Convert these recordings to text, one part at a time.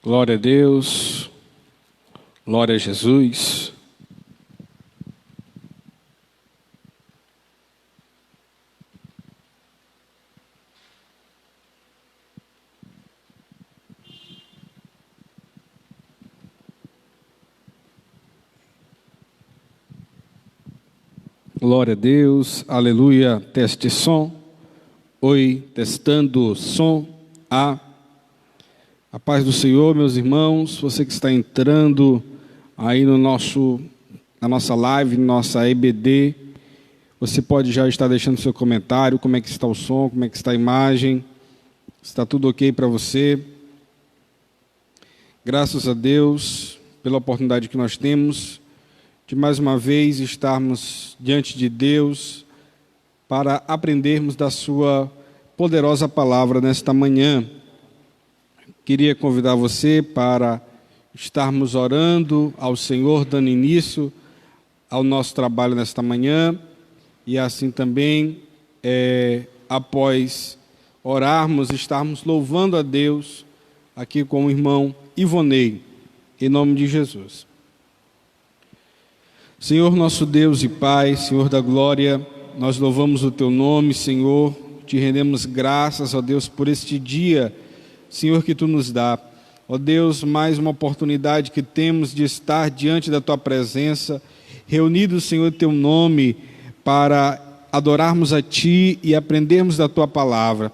Glória a Deus, glória a Jesus. Glória a Deus, aleluia, teste som. Oi, testando som. A paz do Senhor, meus irmãos, você que está entrando aí na nossa live, nossa EBD, você pode já estar deixando seu comentário, como é que está o som, como é que está a imagem, está tudo ok para você? Graças a Deus pela oportunidade que nós temos de mais uma vez estarmos diante de Deus para aprendermos da sua poderosa palavra nesta manhã. Queria convidar você para estarmos orando ao Senhor, dando início ao nosso trabalho nesta manhã, e assim também, após orarmos, estarmos louvando a Deus aqui com o irmão Ivonei, em nome de Jesus. Senhor nosso Deus e Pai, Senhor da glória, nós louvamos o Teu nome, Senhor, te rendemos graças, ó Deus, por este dia, Senhor, que Tu nos dá. Ó Deus, mais uma oportunidade que temos de estar diante da Tua presença, reunidos, Senhor, em Teu nome, para adorarmos a Ti e aprendermos da Tua palavra.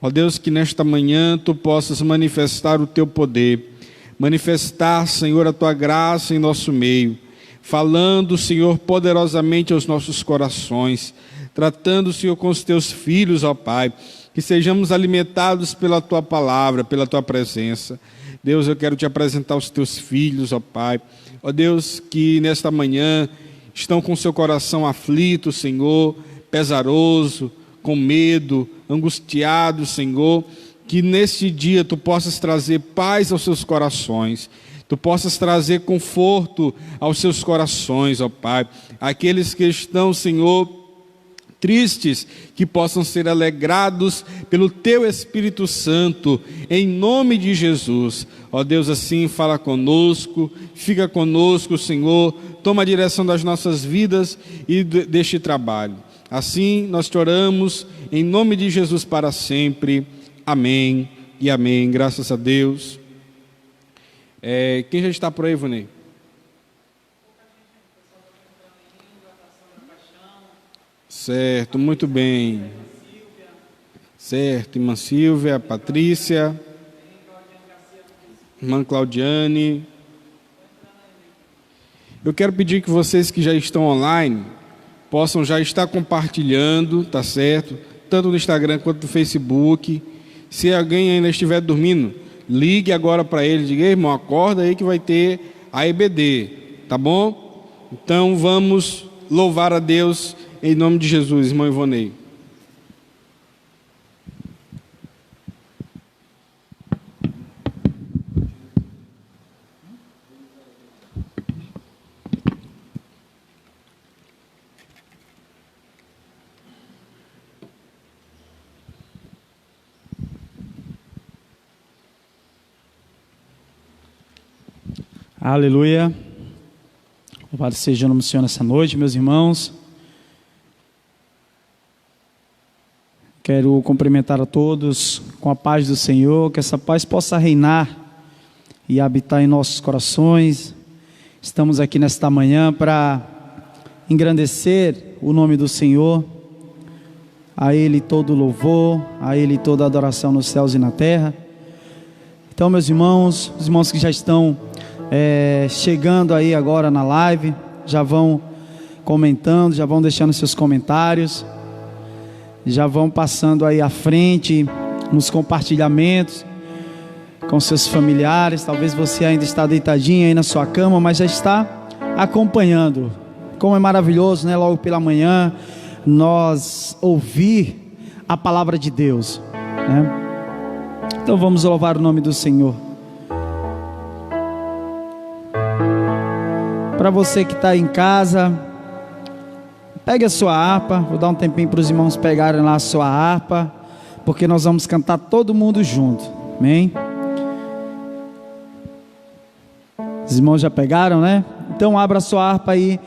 Ó Deus, que nesta manhã Tu possas manifestar o Teu poder, manifestar, Senhor, a Tua graça em nosso meio, falando, Senhor, poderosamente aos nossos corações, tratando, Senhor, com os Teus filhos, ó Pai, que sejamos alimentados pela Tua palavra, pela Tua presença. Deus, eu quero Te apresentar os Teus filhos, ó Pai. Ó Deus, que nesta manhã estão com seu coração aflito, Senhor, pesaroso, com medo, angustiado, Senhor, que neste dia Tu possas trazer paz aos seus corações, Tu possas trazer conforto aos seus corações, ó Pai. Aqueles que estão, Senhor, tristes, que possam ser alegrados pelo Teu Espírito Santo, em nome de Jesus. Ó Deus, assim fala conosco, fica conosco, Senhor, toma a direção das nossas vidas e deste trabalho. Assim nós te oramos, em nome de Jesus para sempre. Amém e amém. Graças a Deus. Quem já está por aí, Ivonei? Certo, muito bem. Certo, irmã Silvia, Patrícia, irmã Claudiane. Eu quero pedir que vocês que já estão online possam já estar compartilhando, tá certo? Tanto no Instagram quanto no Facebook. Se alguém ainda estiver dormindo, ligue agora para ele, diga: irmão, acorda aí que vai ter a EBD, tá bom? Então vamos louvar a Deus em nome de Jesus, irmão Ivonei. Aleluia. Louvado seja o nome do Senhor nessa noite, meus irmãos. Quero cumprimentar a todos com a paz do Senhor, que essa paz possa reinar e habitar em nossos corações. Estamos aqui nesta manhã para engrandecer o nome do Senhor, a Ele todo louvor, a Ele toda adoração nos céus e na terra. Então, meus irmãos, os irmãos que já estão chegando aí agora na live, já vão comentando, já vão deixando seus comentários, já vão passando aí à frente nos compartilhamentos com seus familiares. Talvez você ainda está deitadinho aí na sua cama, mas já está acompanhando. Como é maravilhoso, né? Logo pela manhã nós ouvir a palavra de Deus, né? Então vamos louvar o nome do Senhor. Para você que está em casa, pegue a sua harpa. Vou dar um tempinho para os irmãos pegarem lá a sua harpa, porque nós vamos cantar todo mundo junto, amém? Os irmãos já pegaram, né? Então abra sua harpa aí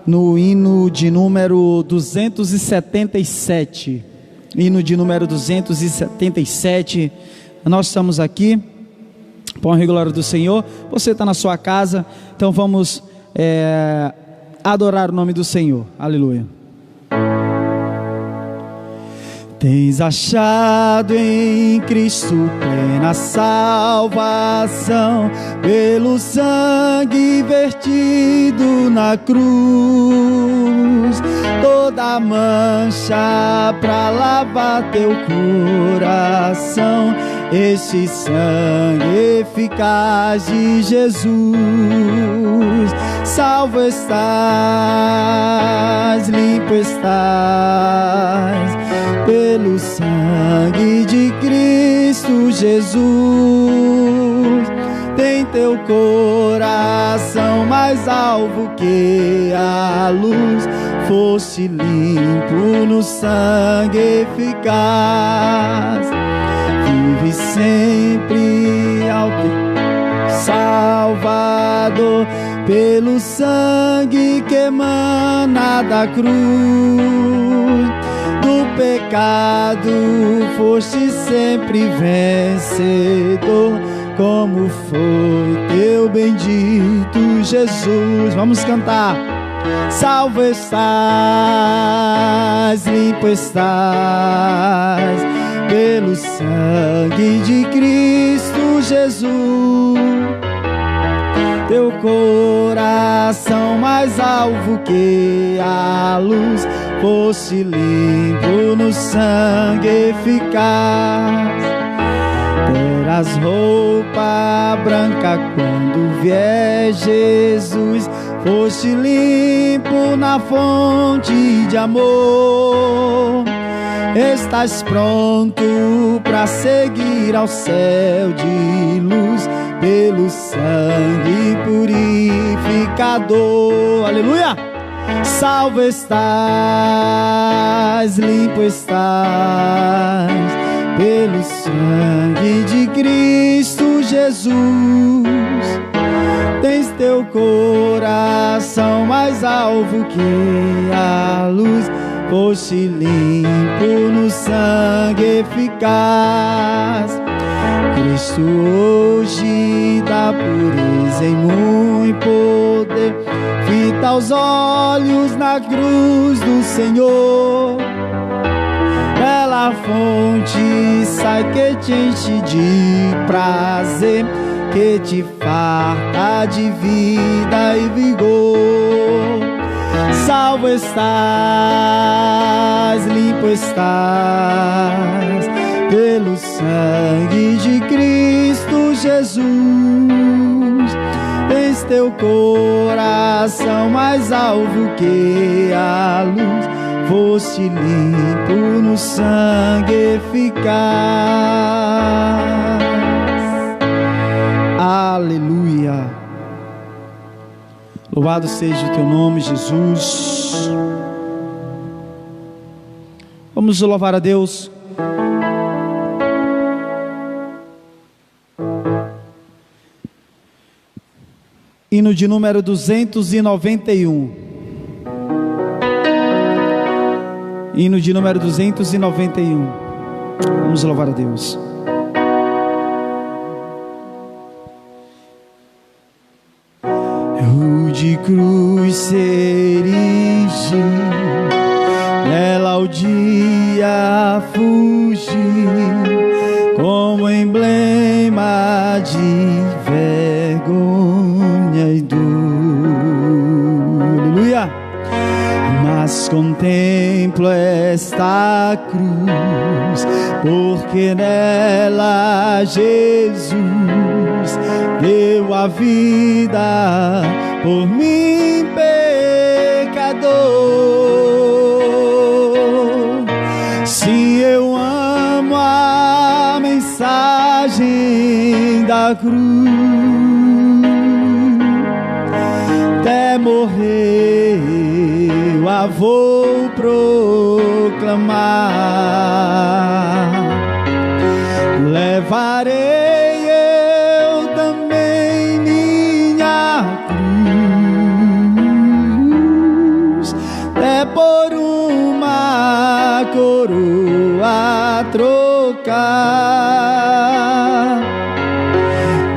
no hino de número 277. Hino de número 277. Nós estamos aqui, para a honra e glória do Senhor. Você está na sua casa, então vamos adorar o nome do Senhor. Aleluia. Tens achado em Cristo plena salvação, pelo sangue vertido na cruz, toda mancha pra lavar teu coração, este sangue eficaz de Jesus. Salvo estás, limpo estás, pelo sangue de Cristo Jesus. Tem teu coração mais alvo que a luz, foste limpo no sangue eficaz. Vive sempre ao teu Salvador, pelo sangue que emana da cruz. Do pecado foste sempre vencedor, como foi teu bendito Jesus. Vamos cantar. Salvo estás, limpo estás, pelo sangue de Cristo Jesus. Teu coração mais alvo que a luz, fosse limpo no sangue eficaz. Terás roupa branca quando vier Jesus, foste limpo na fonte de amor. Estás pronto para seguir ao céu de luz, pelo sangue purificador. Aleluia! Salvo estás, limpo estás, pelo sangue de Cristo Jesus. Tens teu coração mais alvo que a luz, foste limpo no sangue eficaz. Cristo hoje dá pureza em muito poder, fita os olhos na cruz do Senhor. Bela fonte sai que te enche de prazer, que te farta de vida e vigor. Salvo estás, limpo estás, pelo sangue de Cristo Jesus. Tens teu coração mais alvo que a luz, foste limpo no sangue eficaz. Aleluia. Louvado seja o teu nome, Jesus. Vamos louvar a Deus. Hino de número 291. Hino de número 291. Vamos louvar a Deus. De cruz se erige, nela ao dia fugir, como emblema de vergonha e dor. Aleluia! Mas contemplo esta cruz, porque nela Jesus deu a vida por mim, pecador. Se eu amo a mensagem da cruz, até morrer eu a vou proclamar. Levarei eu também minha trocar.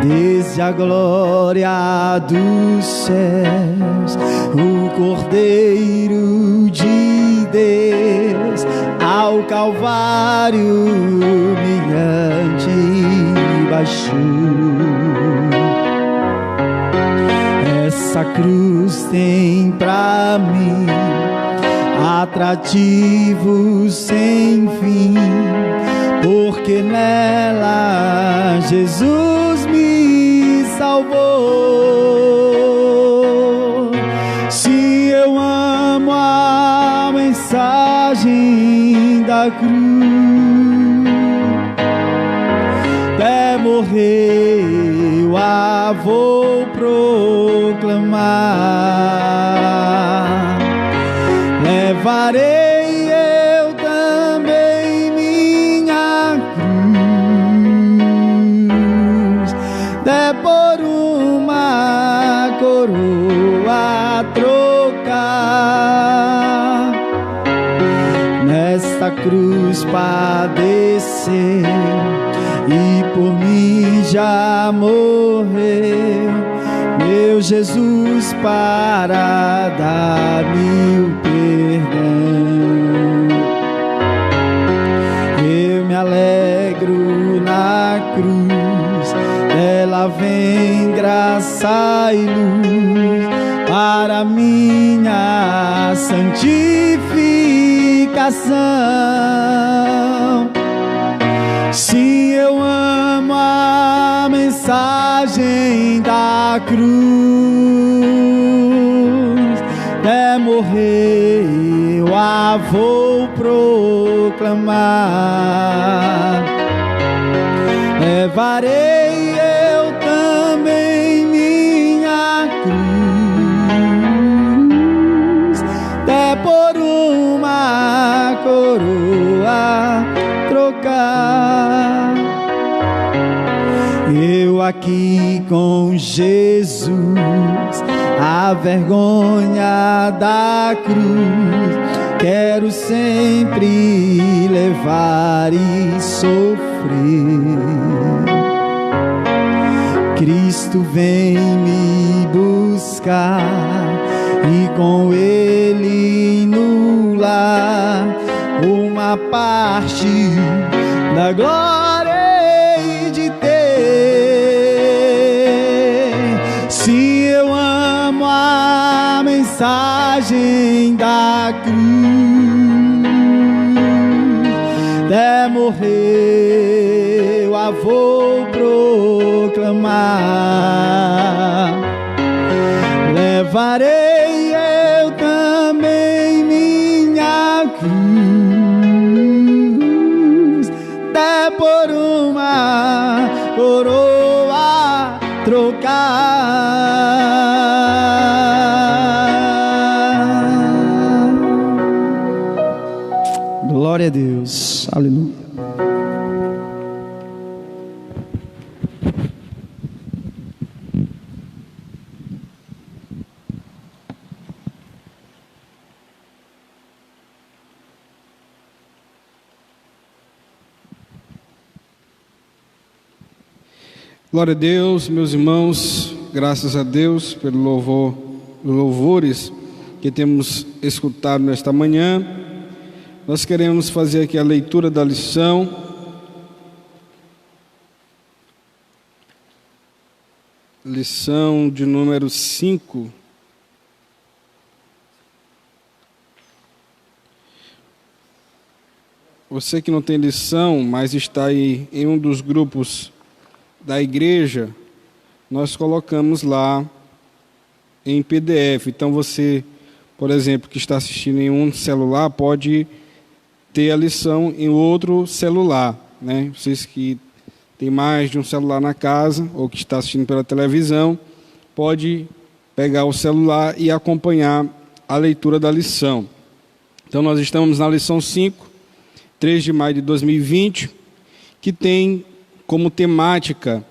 Desde a glória dos céus, o Cordeiro de Deus, ao Calvário humilhante baixou. Essa cruz tem pra mim atrativo sem fim, porque nela Jesus me salvou. Se eu amo a mensagem da cruz, até morrer eu a vou proclamar. Levarei eu também minha cruz, até por uma coroa trocar. Nesta cruz padeceu e por mim já morreu, meu Jesus, para dar-me o perdão. Eu me alegro na cruz, dela vem graça e luz para minha santificação. Se eu amo a mensagem da cruz, até morrer eu a vou proclamar. Levarei eu também minha cruz, até por uma coroa trocar. Eu aqui com Jesus, a vergonha da cruz, quero sempre levar e sofrer. Cristo vem me buscar e com Ele no lar uma parte da glória hei de ter. Se eu amo a mensagem da cruz, até morrer eu a vou proclamar. Levarei eu também minha cruz, até por uma coroa trocar. Glória a Deus, aleluia. Glória a Deus, meus irmãos, graças a Deus pelos louvores que temos escutado nesta manhã. Nós queremos fazer aqui a leitura da lição. Lição de número 5. Você que não tem lição, mas está aí em um dos grupos da igreja, nós colocamos lá em PDF. Então você, por exemplo, que está assistindo em um celular, pode ter a lição em outro celular, né? Vocês que têm mais de um celular na casa ou que está assistindo pela televisão, pode pegar o celular e acompanhar a leitura da lição. Então nós estamos na lição 5, 3 de maio de 2020, que tem como temática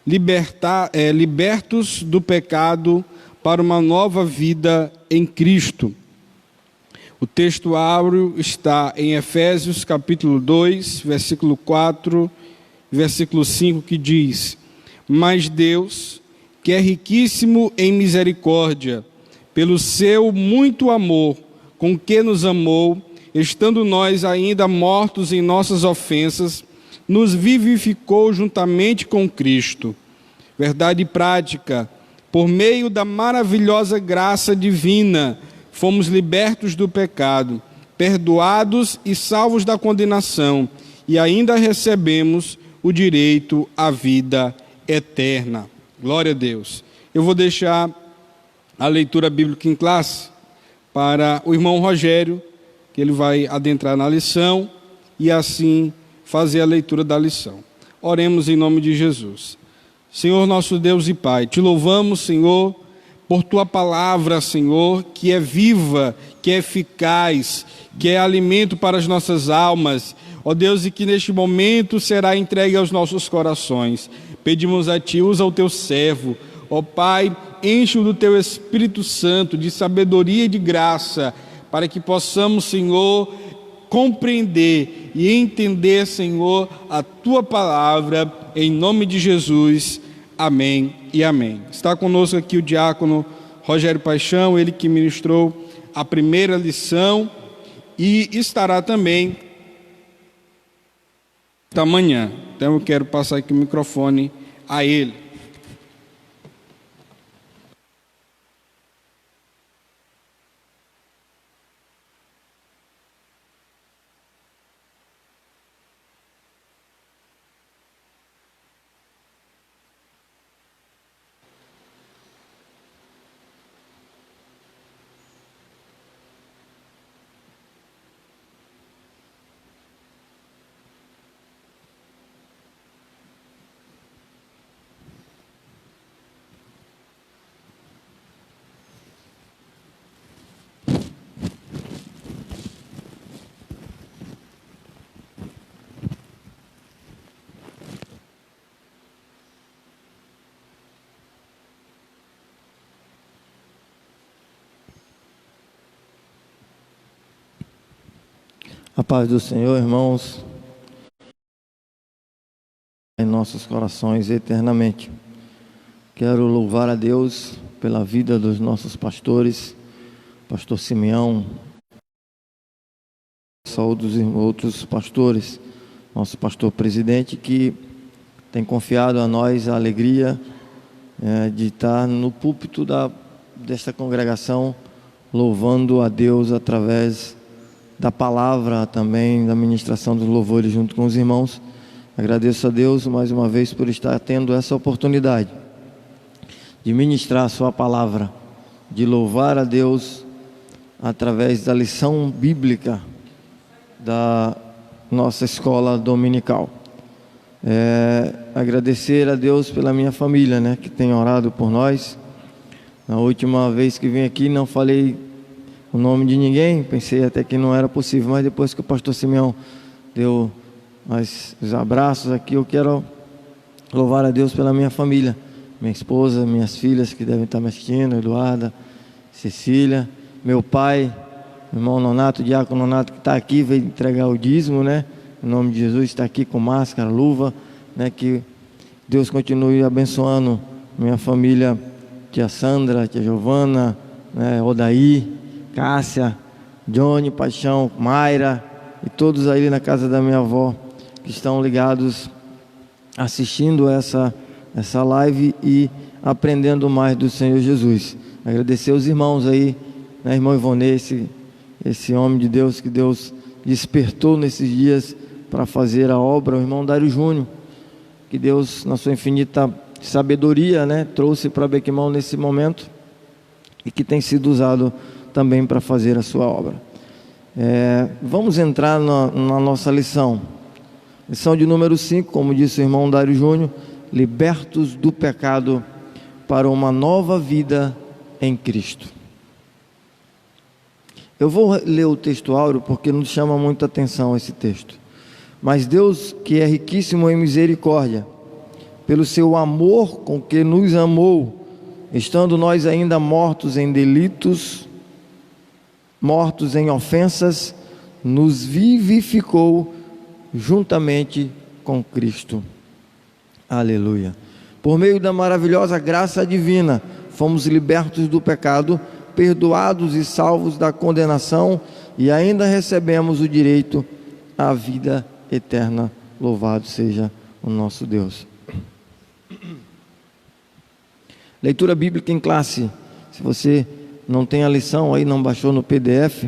libertos do pecado para uma nova vida em Cristo. O texto áureo está em Efésios capítulo 2, versículo 4, versículo 5, que diz: Mas Deus, que é riquíssimo em misericórdia, pelo seu muito amor, com que nos amou, estando nós ainda mortos em nossas ofensas, nos vivificou juntamente com Cristo. Verdade prática: por meio da maravilhosa graça divina, fomos libertos do pecado, perdoados e salvos da condenação, e ainda recebemos o direito à vida eterna. Glória a Deus. Eu vou deixar a leitura bíblica em classe para o irmão Rogério, que ele vai adentrar na lição e assim fazer a leitura da lição. Oremos em nome de Jesus. Senhor nosso Deus e Pai, te louvamos, Senhor, por tua palavra, Senhor, que é viva, que é eficaz, que é alimento para as nossas almas, ó Deus, e que neste momento será entregue aos nossos corações. Pedimos a Ti, usa o Teu servo, ó Pai, enche-o do Teu Espírito Santo, de sabedoria e de graça, para que possamos, Senhor, compreender e entender, Senhor, a Tua palavra, em nome de Jesus. Amém e amém. Está conosco aqui o diácono Rogério Paixão, ele que ministrou a primeira lição e estará também da manhã. Então eu quero passar aqui o microfone a ele. A paz do Senhor, irmãos, em nossos corações eternamente. Quero louvar a Deus pela vida dos nossos pastores, pastor Simeão, saúde dos outros pastores, nosso pastor presidente, que tem confiado a nós a alegria de estar no púlpito desta congregação, louvando a Deus através da palavra, também da ministração dos louvores junto com os irmãos. Agradeço a Deus mais uma vez por estar tendo essa oportunidade de ministrar a sua palavra, de louvar a Deus através da lição bíblica da nossa escola dominical. Agradecer a Deus pela minha família, que tem orado por nós. Na última vez que vim aqui não falei o nome de ninguém, pensei até que não era possível, mas depois que o pastor Simeão deu os abraços aqui, eu quero louvar a Deus pela minha família, minha esposa, minhas filhas que devem estar me assistindo, Eduarda, Cecília, meu pai, meu irmão Nonato, o diácono Nonato, que está aqui, veio entregar o dízimo, em nome de Jesus, está aqui com máscara, luva, que Deus continue abençoando minha família, tia Sandra, tia Giovana, Odaí, Cássia, Johnny, Paixão, Mayra e todos aí na casa da minha avó que estão ligados assistindo essa live e aprendendo mais do Senhor Jesus. Agradecer aos irmãos aí, irmão Ivonê, esse homem de Deus que Deus despertou nesses dias para fazer a obra, o irmão Dário Júnior, que Deus na sua infinita sabedoria trouxe para Bequimão nesse momento e que tem sido usado também para fazer a sua obra. Vamos entrar na nossa lição de número 5, como disse o irmão Dário Júnior, libertos do pecado para uma nova vida em Cristo. Eu vou ler o texto áureo porque nos chama muita atenção esse texto. Mas Deus, que é riquíssimo em misericórdia, pelo seu amor com que nos amou, estando nós ainda mortos em delitos, mortos em ofensas, nos vivificou juntamente com Cristo. Aleluia. Por meio da maravilhosa graça divina, fomos libertos do pecado, perdoados e salvos da condenação, e ainda recebemos o direito à vida eterna. Louvado seja o nosso Deus. Leitura bíblica em classe. Se você não tem a lição aí, não baixou no PDF,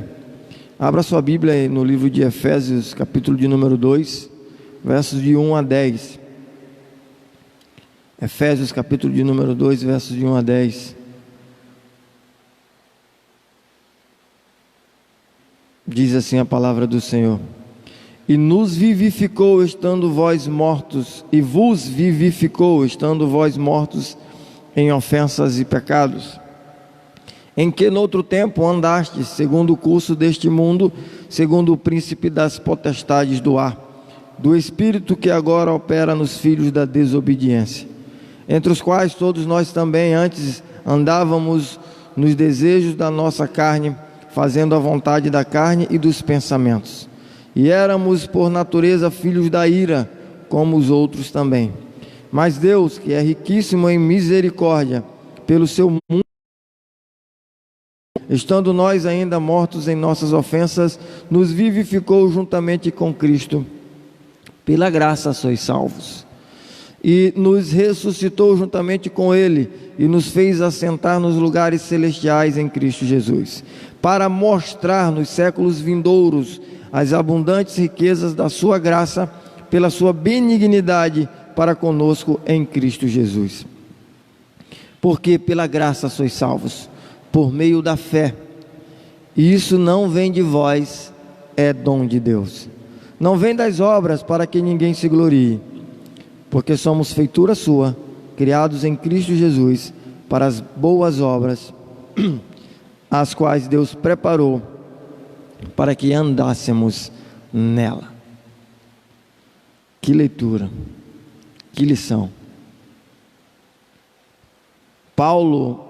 abra sua Bíblia aí no livro de Efésios, capítulo de número 2, versos de 1 a 10. Efésios, capítulo de número 2, versos de 1 a 10. Diz assim a palavra do Senhor: e nos vivificou estando vós mortos, e vos vivificou estando vós mortos em ofensas e pecados, em que noutro tempo andastes, segundo o curso deste mundo, segundo o príncipe das potestades do ar, do espírito que agora opera nos filhos da desobediência, entre os quais todos nós também antes andávamos nos desejos da nossa carne, fazendo a vontade da carne e dos pensamentos, e éramos por natureza filhos da ira, como os outros também. Mas Deus, que é riquíssimo em misericórdia, pelo seu mundo, estando nós ainda mortos em nossas ofensas, nos vivificou juntamente com Cristo. Pela graça sois salvos. E nos ressuscitou juntamente com Ele, e nos fez assentar nos lugares celestiais em Cristo Jesus, para mostrar nos séculos vindouros as abundantes riquezas da sua graça, pela sua benignidade para conosco em Cristo Jesus. Porque pela graça sois salvos, por meio da fé, e isso não vem de vós, é dom de Deus. Não vem das obras, para que ninguém se glorie, porque somos feitura sua, criados em Cristo Jesus, para as boas obras, as quais Deus preparou, para que andássemos nela. Que leitura! Que lição! Paulo,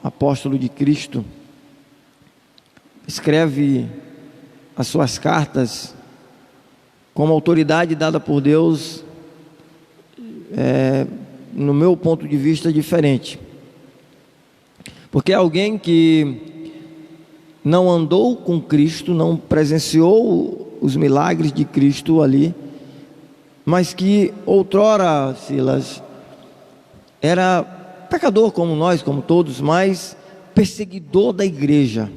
apóstolo de Cristo, escreve as suas cartas com uma autoridade dada por Deus, no meu ponto de vista, diferente. Porque é alguém que não andou com Cristo, não presenciou os milagres de Cristo ali, mas que outrora, Silas, era pecador como nós, como todos, mas perseguidor da igreja.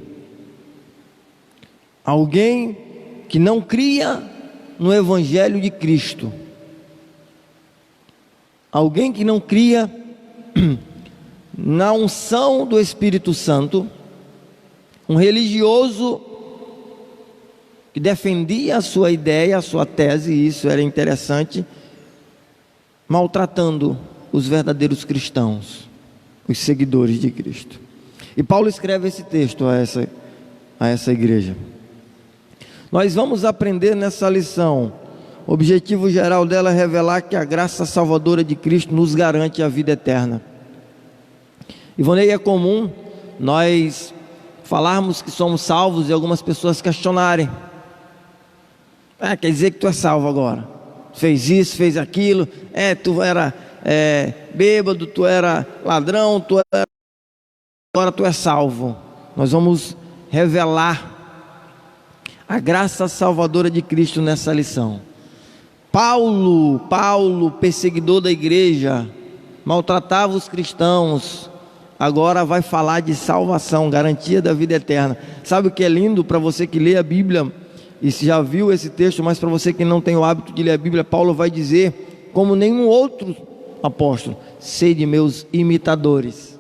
Alguém que não cria no Evangelho de Cristo. Alguém que não cria na unção do Espírito Santo. Um religioso que defendia a sua ideia, a sua tese, e isso era interessante, maltratando os verdadeiros cristãos, os seguidores de Cristo. E Paulo escreve esse texto a essa igreja. Nós vamos aprender nessa lição. O objetivo geral dela é revelar que a graça salvadora de Cristo nos garante a vida eterna. Ivonei, é comum nós falarmos que somos salvos e algumas pessoas questionarem: quer dizer que tu é salvo agora? Fez isso, fez aquilo, tu era bêbado, tu era ladrão, agora tu é salvo. Nós vamos revelar a graça salvadora de Cristo nessa lição. Paulo, perseguidor da igreja, maltratava os cristãos, agora vai falar de salvação, garantia da vida eterna. Sabe o que é lindo para você que lê a Bíblia e se já viu esse texto, mas para você que não tem o hábito de ler a Bíblia, Paulo vai dizer, como nenhum outro apóstolo: sede meus imitadores,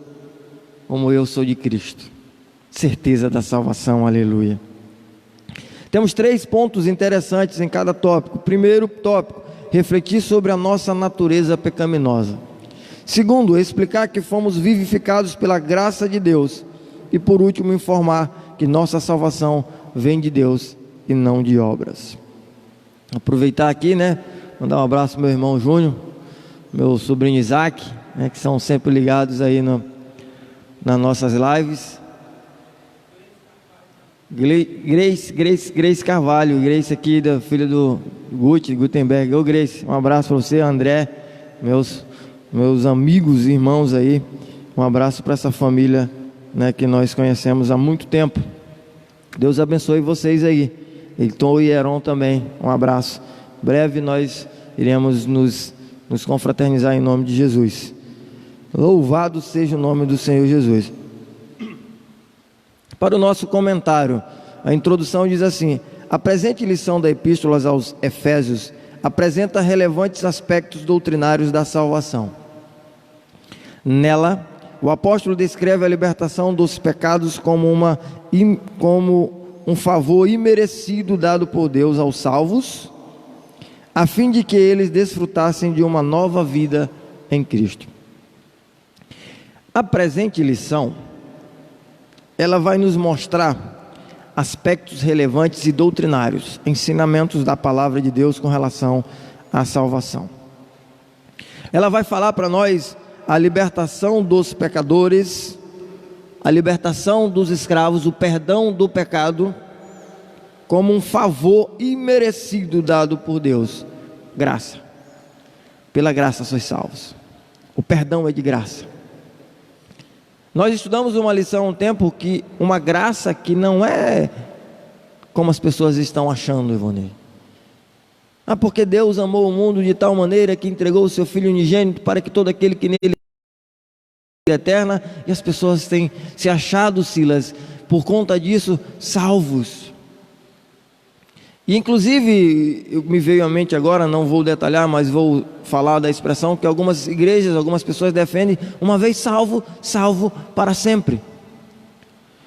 como eu sou de Cristo. Certeza da salvação, aleluia. Temos 3 pontos interessantes em cada tópico. Primeiro tópico, refletir sobre a nossa natureza pecaminosa. Segundo, explicar que fomos vivificados pela graça de Deus. E por último, informar que nossa salvação vem de Deus e não de obras. Aproveitar aqui, mandar um abraço ao meu irmão Júnior, meu sobrinho Isaac, que são sempre ligados aí nas nossas lives. Grace Carvalho, Grace aqui, da filha do Gutenberg. Ô Grace, um abraço para você, André, meus amigos, irmãos aí. Um abraço para essa família, né, que nós conhecemos há muito tempo. Deus abençoe vocês aí. Elton e Heron também, um abraço. Breve nós iremos nos confraternizar em nome de Jesus. Louvado seja o nome do Senhor Jesus. Para o nosso comentário, a introdução diz assim: a presente lição da Epístola aos Efésios apresenta relevantes aspectos doutrinários da salvação. Nela, o apóstolo descreve a libertação dos pecados como um favor imerecido dado por Deus aos salvos, a fim de que eles desfrutassem de uma nova vida em Cristo. A presente lição, ela vai nos mostrar aspectos relevantes e doutrinários, ensinamentos da palavra de Deus com relação à salvação. Ela vai falar para nós a libertação dos pecadores, a libertação dos escravos, o perdão do pecado, como um favor imerecido dado por Deus. Graça. Pela graça sois salvos. O perdão é de graça. Nós estudamos uma lição há um tempo, que uma graça que não é como as pessoas estão achando, Ivone. Porque Deus amou o mundo de tal maneira que entregou o seu Filho unigênito para que todo aquele que nele eterna, e as pessoas têm se achado, Silas, por conta disso, salvos. E inclusive, me veio à mente agora, não vou detalhar, mas vou falar da expressão que algumas igrejas, algumas pessoas defendem: uma vez salvo, salvo para sempre.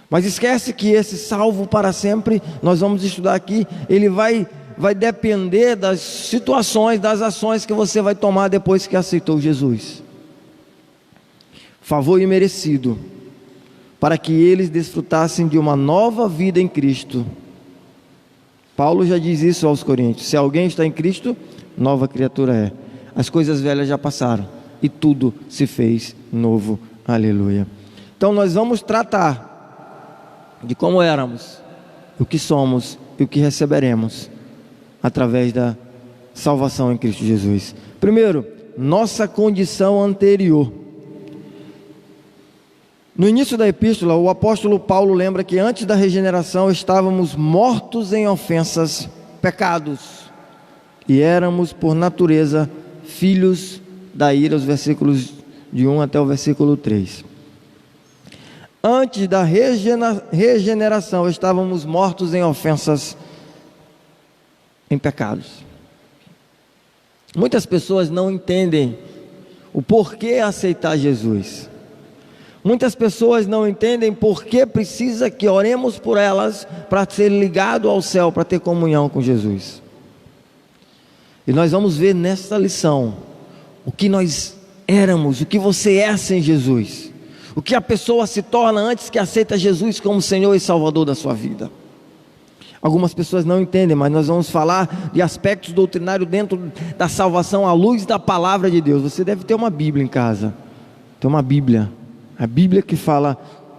Mas esquece que esse salvo para sempre, nós vamos estudar aqui, ele vai depender das situações, das ações que você vai tomar depois que aceitou Jesus. Favor imerecido, para que eles desfrutassem de uma nova vida em Cristo. Paulo já diz isso aos Coríntios: se alguém está em Cristo, nova criatura é. As coisas velhas já passaram e tudo se fez novo. Aleluia. Então nós vamos tratar de como éramos, o que somos e o que receberemos através da salvação em Cristo Jesus. Primeiro, nossa condição anterior. No início da epístola, o apóstolo Paulo lembra que antes da regeneração estávamos mortos em ofensas, pecados, e éramos por natureza filhos da ira, os versículos de 1 até o versículo 3. Antes da regeneração estávamos mortos em ofensas, em pecados. Muitas pessoas não entendem o porquê aceitar Jesus. Muitas pessoas não entendem por que precisa que oremos por elas para ser ligado ao céu, para ter comunhão com Jesus. E nós vamos ver nesta lição o que nós éramos, o que você é sem Jesus, o que a pessoa se torna antes que aceita Jesus como Senhor e Salvador da sua vida. Algumas pessoas não entendem, mas nós vamos falar de aspectos doutrinários dentro da salvação à luz da palavra de Deus. Você deve ter uma Bíblia em casa, tem uma Bíblia. A Bíblia que fala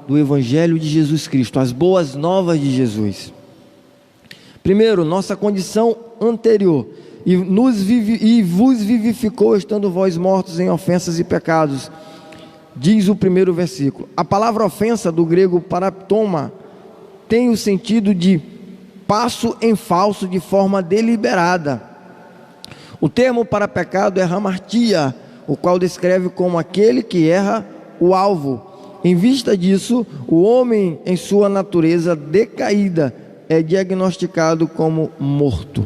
do Evangelho de Jesus Cristo, as boas novas de Jesus. Primeiro, nossa condição anterior, e vos vivificou, estando vós mortos em ofensas e pecados, diz o primeiro versículo. A palavra ofensa, do grego paraptoma, tem o sentido de passo em falso de forma deliberada. O termo para pecado é hamartia, o qual descreve como aquele que erra o alvo. Em vista disso, o homem em sua natureza decaída é diagnosticado como morto.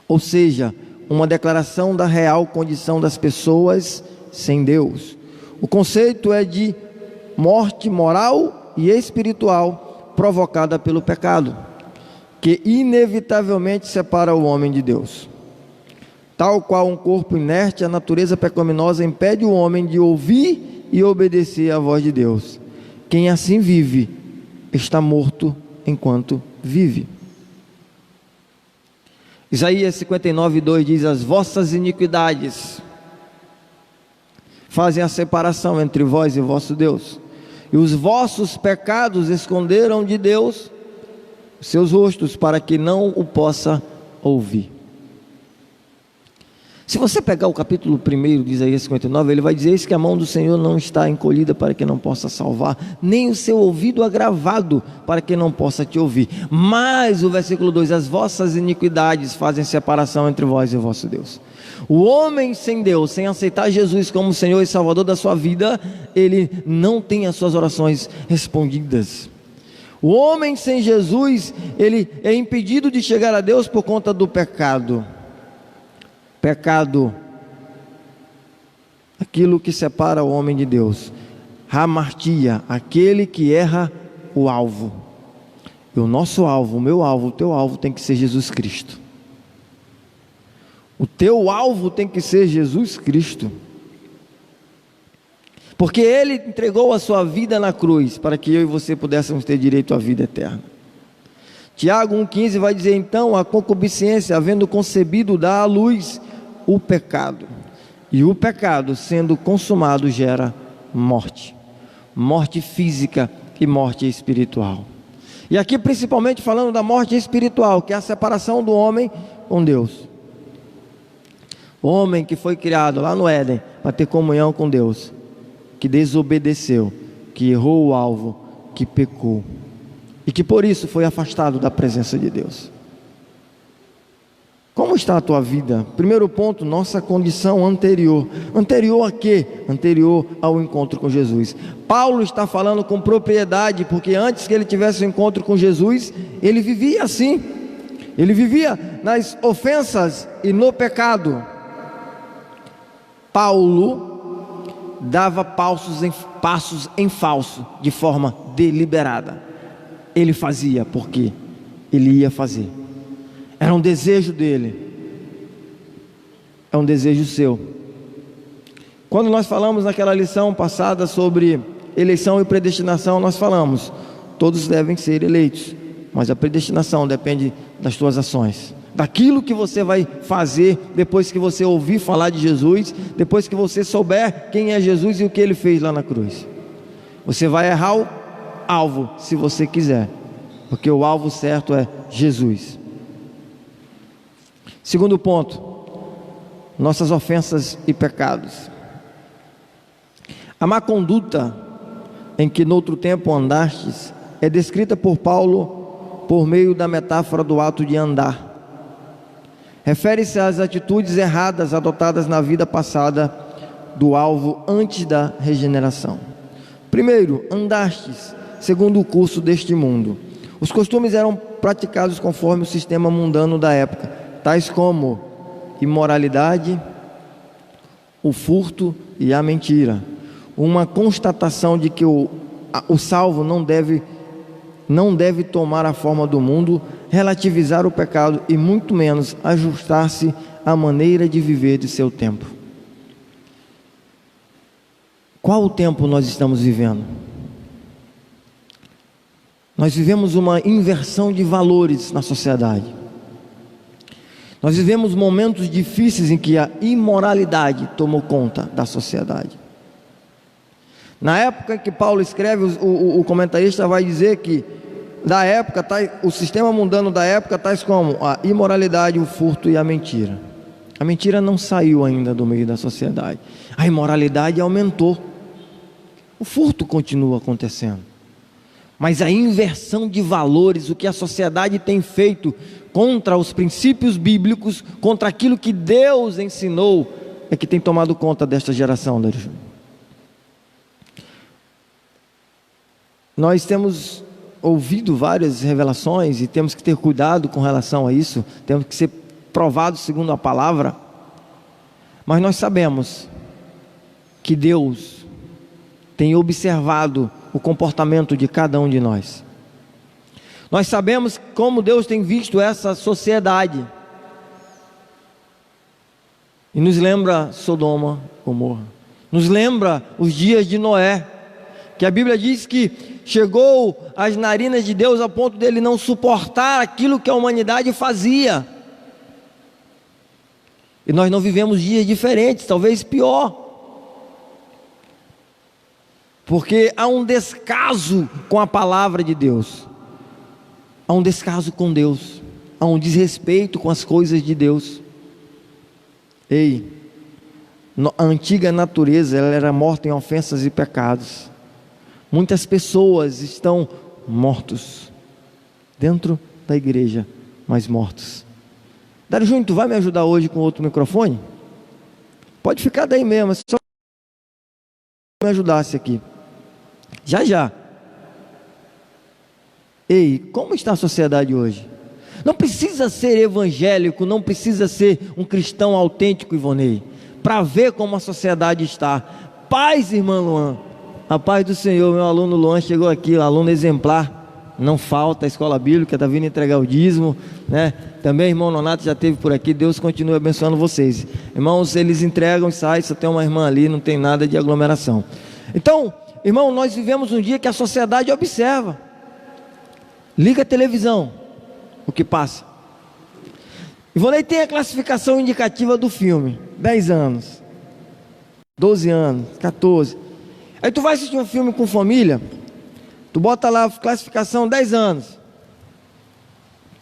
Ou seja, uma declaração da real condição das pessoas sem Deus. O conceito é de morte moral e espiritual provocada pelo pecado, que inevitavelmente separa o homem de Deus. Tal qual um corpo inerte, a natureza pecaminosa impede o homem de ouvir e obedecer à voz de Deus. Quem assim vive está morto enquanto vive. Isaías 59:2 diz: as vossas iniquidades fazem a separação entre vós e vosso Deus, e os vossos pecados esconderam de Deus os seus rostos, para que não o possa ouvir. Se você pegar o capítulo 1 de Isaías 59, ele vai dizer: eis que a mão do Senhor não está encolhida para que não possa salvar, nem o seu ouvido agravado para que não possa te ouvir. Mas o versículo 2: as vossas iniquidades fazem separação entre vós e o vosso Deus. O homem sem Deus, sem aceitar Jesus como Senhor e Salvador da sua vida, ele não tem as suas orações respondidas. O homem sem Jesus, ele é impedido de chegar a Deus por conta do pecado. Pecado, aquilo que separa o homem de Deus. Hamartia, aquele que erra o alvo. E o nosso alvo, o meu alvo, o teu alvo tem que ser Jesus Cristo. O teu alvo tem que ser Jesus Cristo. Porque Ele entregou a sua vida na cruz, para que eu e você pudéssemos ter direito à vida eterna. Tiago 1,15 vai dizer: então a concupiscência, havendo concebido, dá à luz o pecado, e o pecado, sendo consumado, gera morte. Morte física e morte espiritual. E aqui principalmente falando da morte espiritual, que é a separação do homem com Deus. O homem que foi criado lá no Éden para ter comunhão com Deus, que desobedeceu, que errou o alvo, que pecou, e que por isso foi afastado da presença de Deus. Como está a tua vida? Primeiro ponto, nossa condição anterior. Anterior a quê? Anterior ao encontro com Jesus. Paulo está falando com propriedade, porque antes que ele tivesse o encontro com Jesus, ele vivia assim. Ele vivia nas ofensas e no pecado. Paulo dava passos em falso, de forma deliberada. Ele fazia porque ele ia fazer. Era um desejo dele. É um desejo seu. Quando nós falamos naquela lição passada sobre eleição e predestinação, nós falamos: todos devem ser eleitos, mas a predestinação depende das tuas ações, daquilo que você vai fazer depois que você ouvir falar de Jesus, depois que você souber quem é Jesus e o que Ele fez lá na cruz. Você vai errar o alvo se você quiser, porque o alvo certo é Jesus. Segundo ponto, nossas ofensas e pecados. A má conduta em que noutro tempo andastes é descrita por Paulo por meio da metáfora do ato de andar. Refere-se às atitudes erradas adotadas na vida passada do alvo antes da regeneração. Primeiro, andastes segundo o curso deste mundo. Os costumes eram praticados conforme o sistema mundano da época, tais como imoralidade, o furto e a mentira. Uma constatação de que o salvo não deve tomar a forma do mundo, relativizar o pecado e muito menos ajustar-se à maneira de viver de seu tempo. Qual o tempo nós estamos vivendo? Nós vivemos uma inversão de valores na sociedade. Nós vivemos momentos difíceis em que a imoralidade tomou conta da sociedade. Na época que Paulo escreve, o comentarista vai dizer que da época, o sistema mundano da época, tais como a imoralidade, o furto e a mentira. A mentira não saiu ainda do meio da sociedade. A imoralidade aumentou. O furto continua acontecendo. Mas a inversão de valores, o que a sociedade tem feito contra os princípios bíblicos, contra aquilo que Deus ensinou, é que tem tomado conta desta geração. Nós temos ouvido várias revelações e temos que ter cuidado com relação a isso, temos que ser provados segundo a palavra, mas nós sabemos que Deus tem observado o comportamento de cada um de nós. Nós sabemos como Deus tem visto essa sociedade. E nos lembra Sodoma, Gomorra. Nos lembra os dias de Noé, que a Bíblia diz que chegou às narinas de Deus a ponto dele não suportar aquilo que a humanidade fazia. E nós não vivemos dias diferentes, talvez pior. Porque há um descaso com a palavra de Deus. há um descaso com Deus, há um desrespeito com as coisas de Deus. Ei, a antiga natureza, ela era morta em ofensas e pecados. Muitas pessoas estão mortos dentro da igreja, mas mortos. Dário Júnior, tu vai me ajudar hoje com outro microfone? Pode ficar daí mesmo, só me ajudasse aqui. Já. Ei, como está a sociedade hoje? Não precisa ser evangélico, não precisa ser um cristão autêntico, Ivonei, para ver como a sociedade está. Paz, irmã Luan, a paz do Senhor. Meu aluno Luan chegou aqui, aluno exemplar, não falta, a escola bíblica, está vindo entregar o dízimo, né? Também irmão Nonato já esteve por aqui. Deus continue abençoando vocês, irmãos. Eles entregam e saem, só tem uma irmã ali, não tem nada de aglomeração. Então, irmão, nós vivemos um dia que a sociedade observa. Liga a televisão, o que passa. Ivonei tem a classificação indicativa do filme: 10 anos, 12 anos, 14. Aí tu vai assistir um filme com família, tu bota lá a classificação 10 anos.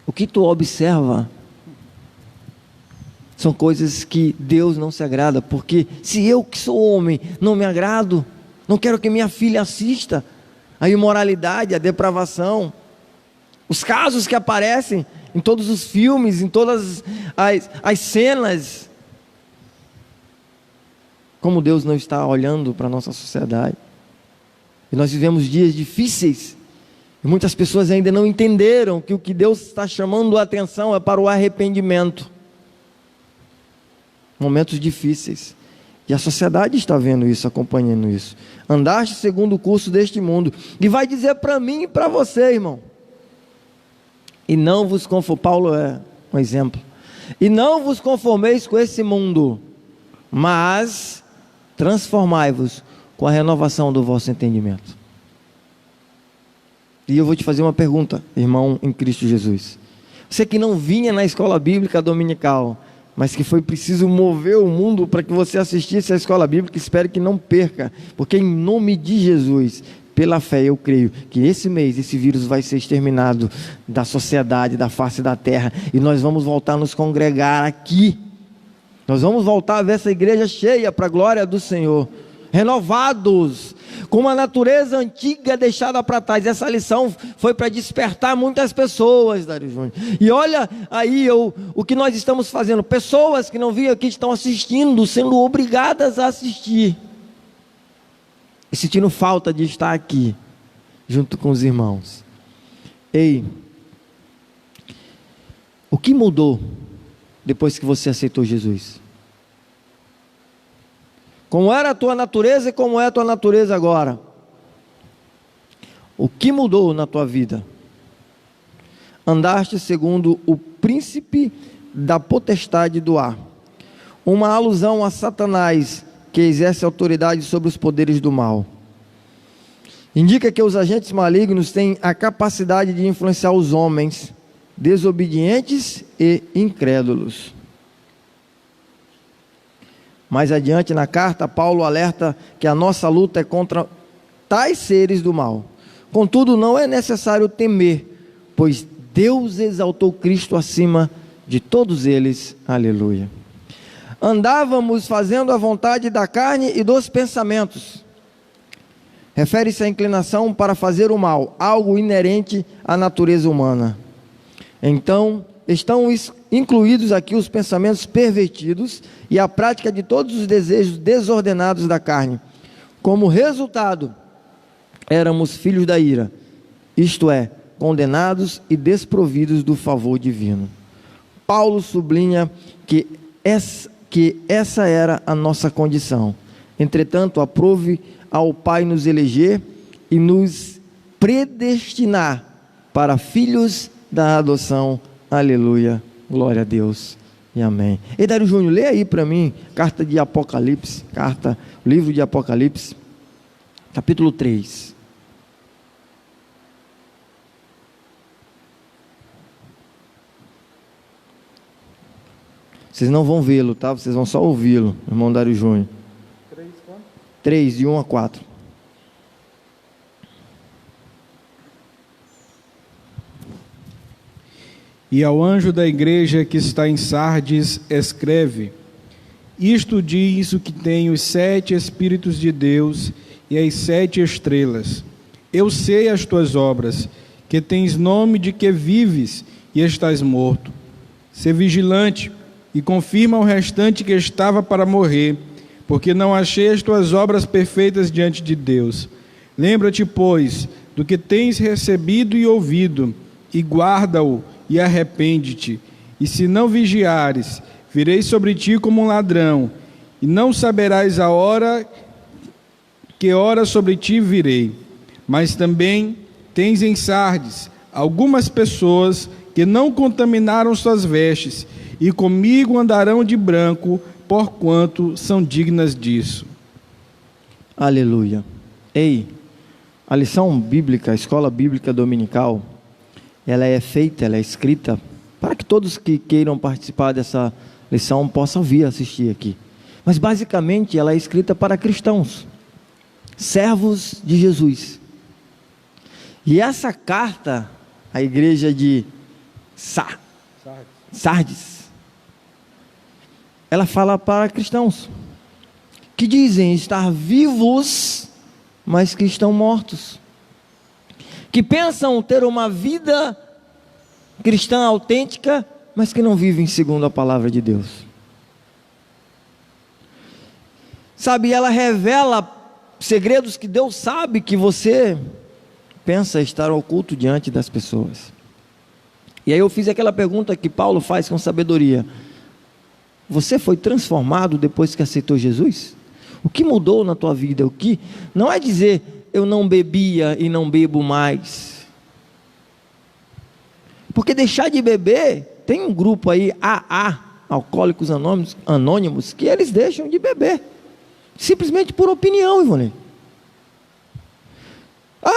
O que tu observa são coisas que Deus não se agrada, porque se eu que sou homem não me agrado, não quero que minha filha assista a imoralidade, a depravação, os casos que aparecem em todos os filmes, em todas as cenas. Como Deus não está olhando para a nossa sociedade. E nós vivemos dias difíceis, e muitas pessoas ainda não entenderam que o que Deus está chamando a atenção é para o arrependimento. Momentos difíceis, e a sociedade está vendo isso, acompanhando isso. Andaste segundo o curso deste mundo, e vai dizer para mim e para você, irmão, e não vos conformeis. Paulo é um exemplo. E não vos conformeis com esse mundo, mas transformai-vos com a renovação do vosso entendimento. E eu vou te fazer uma pergunta, irmão em Cristo Jesus. Você que não vinha na escola bíblica dominical, mas que foi preciso mover o mundo para que você assistisse à escola bíblica, espero que não perca, porque em nome de Jesus, pela fé eu creio que esse mês esse vírus vai ser exterminado da sociedade, da face da terra, e nós vamos voltar a nos congregar aqui. Nós vamos voltar a ver essa igreja cheia para a glória do Senhor, renovados, com uma natureza antiga deixada para trás. Essa lição foi para despertar muitas pessoas, Dário Júnior. E olha aí o que nós estamos fazendo. Pessoas que não vinham aqui estão assistindo, sendo obrigadas a assistir, e sentindo falta de estar aqui, junto com os irmãos. Ei, o que mudou depois que você aceitou Jesus? Como era a tua natureza e como é a tua natureza agora? O que mudou na tua vida? Andaste segundo o príncipe da potestade do ar. Uma alusão a Satanás, que exerce autoridade sobre os poderes do mal. Indica que os agentes malignos têm a capacidade de influenciar os homens desobedientes e incrédulos. Mais adiante na carta, Paulo alerta que a nossa luta é contra tais seres do mal. Contudo, não é necessário temer, pois Deus exaltou Cristo acima de todos eles. Aleluia. Andávamos fazendo a vontade da carne e dos pensamentos. Refere-se à inclinação para fazer o mal, algo inerente à natureza humana. Então, estão incluídos aqui os pensamentos pervertidos e a prática de todos os desejos desordenados da carne. Como resultado, éramos filhos da ira, isto é, condenados e desprovidos do favor divino. Paulo sublinha que essa era a nossa condição. Entretanto, aprove ao Pai nos eleger e nos predestinar para filhos da adoção. Aleluia, glória a Deus e amém. E Dário Júnior, lê aí para mim, carta de Apocalipse, livro de Apocalipse, capítulo 3. Vocês não vão vê-lo, tá? Vocês vão só ouvi-lo, irmão Dário Júnior. 3, de 1 a 4. E ao anjo da igreja que está em Sardes, escreve: Isto diz o que tem os 7 Espíritos de Deus e as 7 estrelas. Eu sei as tuas obras, que tens nome de que vives e estás morto. Sê vigilante e confirma o restante que estava para morrer, porque não achei as tuas obras perfeitas diante de Deus. Lembra-te, pois, do que tens recebido e ouvido, e guarda-o, e arrepende-te. E se não vigiares, virei sobre ti como um ladrão, e não saberás a hora sobre ti virei. Mas também tens em Sardes algumas pessoas que não contaminaram suas vestes, e comigo andarão de branco, porquanto são dignas disso. Aleluia. Ei, a lição bíblica, a escola bíblica dominical, ela é feita, ela é escrita para que todos que queiram participar dessa lição possam vir assistir aqui. Mas basicamente ela é escrita para cristãos, servos de Jesus. E essa carta à igreja de Sardes, ela fala para cristãos que dizem estar vivos, mas que estão mortos, que pensam ter uma vida cristã autêntica, mas que não vivem segundo a palavra de Deus. Sabe, ela revela segredos que Deus sabe que você pensa estar oculto diante das pessoas. E aí eu fiz aquela pergunta que Paulo faz com sabedoria: você foi transformado depois que aceitou Jesus? O que mudou na tua vida? O que não é dizer eu não bebia e não bebo mais, porque deixar de beber, tem um grupo aí, AA, Alcoólicos Anônimos, que eles deixam de beber simplesmente por opinião, Ivone.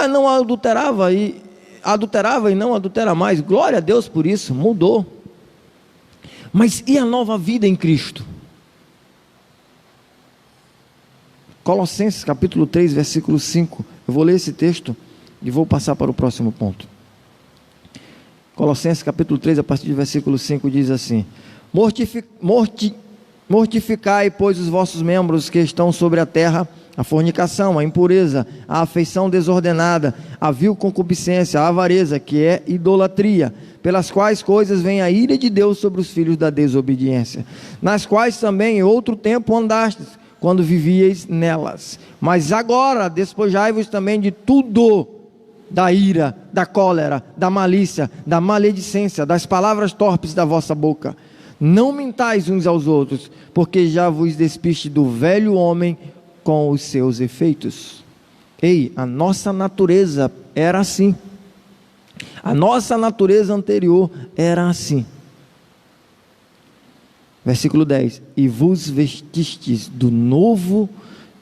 Não adulterava e não adultera mais, glória a Deus por isso, mudou. Mas e a nova vida em Cristo? Colossenses capítulo 3, versículo 5, eu vou ler esse texto e vou passar para o próximo ponto. Colossenses capítulo 3, a partir do versículo 5, diz assim: Mortificai, pois, os vossos membros que estão sobre a terra, a fornicação, a impureza, a afeição desordenada, a vil concupiscência, a avareza, que é idolatria, pelas quais coisas vem a ira de Deus sobre os filhos da desobediência, nas quais também em outro tempo andastes, quando vivieis nelas. Mas agora despojai-vos também de tudo, da ira, da cólera, da malícia, da maledicência, das palavras torpes da vossa boca. Não mintais uns aos outros, porque já vos despiste do velho homem com os seus efeitos. Ei, a nossa natureza era assim. A nossa natureza anterior era assim. Versículo 10: e vos vestistes do novo,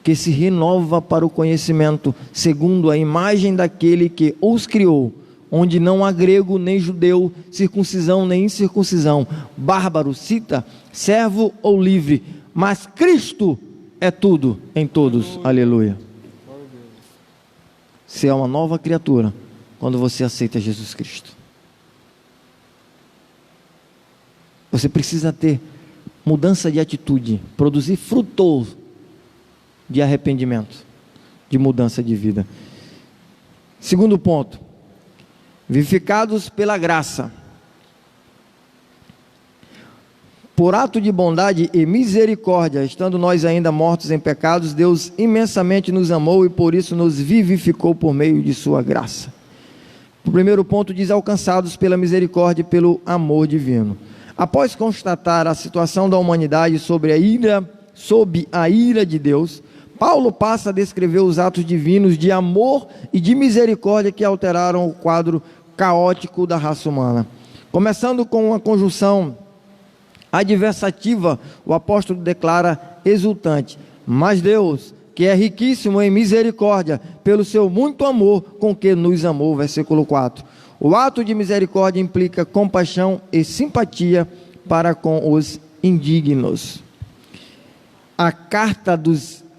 que se renova para o conhecimento, segundo a imagem daquele que os criou, onde não há grego nem judeu, circuncisão nem incircuncisão, bárbaro, cita, servo ou livre, mas Cristo é tudo em todos. Aleluia. Você é uma nova criatura quando você aceita Jesus Cristo. Você precisa ter mudança de atitude, produzir fruto de arrependimento, de mudança de vida. Segundo ponto: vivificados pela graça, por ato de bondade e misericórdia, estando nós ainda mortos em pecados, Deus imensamente nos amou e por isso nos vivificou por meio de sua graça. O primeiro ponto diz: alcançados pela misericórdia e pelo amor divino. Após constatar a situação da humanidade sob a ira de Deus, Paulo passa a descrever os atos divinos de amor e de misericórdia que alteraram o quadro caótico da raça humana. Começando com uma conjunção adversativa, o apóstolo declara exultante: mas Deus, que é riquíssimo em misericórdia, pelo seu muito amor com que nos amou. Versículo 4. O ato de misericórdia implica compaixão e simpatia para com os indignos. A carta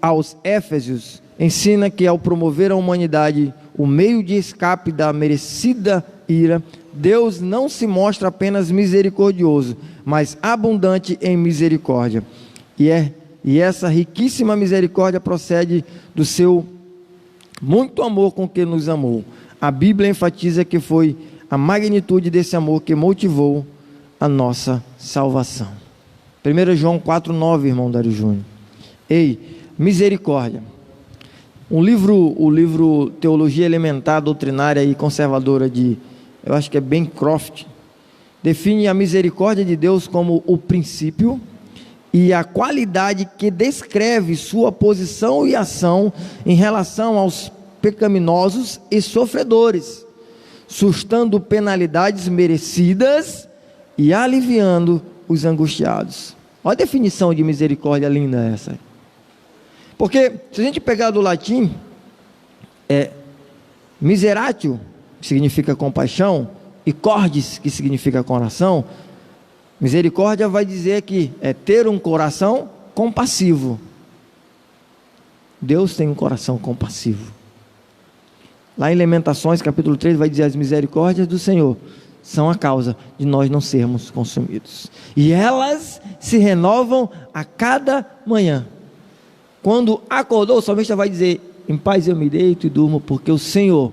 aos Éfesios ensina que ao promover a humanidade, o meio de escape da merecida ira, Deus não se mostra apenas misericordioso, mas abundante em misericórdia. E essa riquíssima misericórdia procede do seu muito amor com que nos amou. A Bíblia enfatiza que foi a magnitude desse amor que motivou a nossa salvação. 1 João 4,9, irmão Dário Júnior. Ei, misericórdia. O livro Teologia Elementar, Doutrinária e Conservadora eu acho que é Bancroft, define a misericórdia de Deus como o princípio e a qualidade que descreve sua posição e ação em relação aos pecaminosos e sofredores, sustando penalidades merecidas e aliviando os angustiados. Olha a definição de misericórdia linda essa. Porque se a gente pegar do latim, miseratio, que significa compaixão, e cordis, que significa coração, misericórdia vai dizer que é ter um coração compassivo. Deus tem um coração compassivo. Lá em Lamentações, capítulo 3, vai dizer: as misericórdias do Senhor são a causa de nós não sermos consumidos, e elas se renovam a cada manhã. Quando acordou, o salmista vai dizer: em paz eu me deito e durmo, porque o Senhor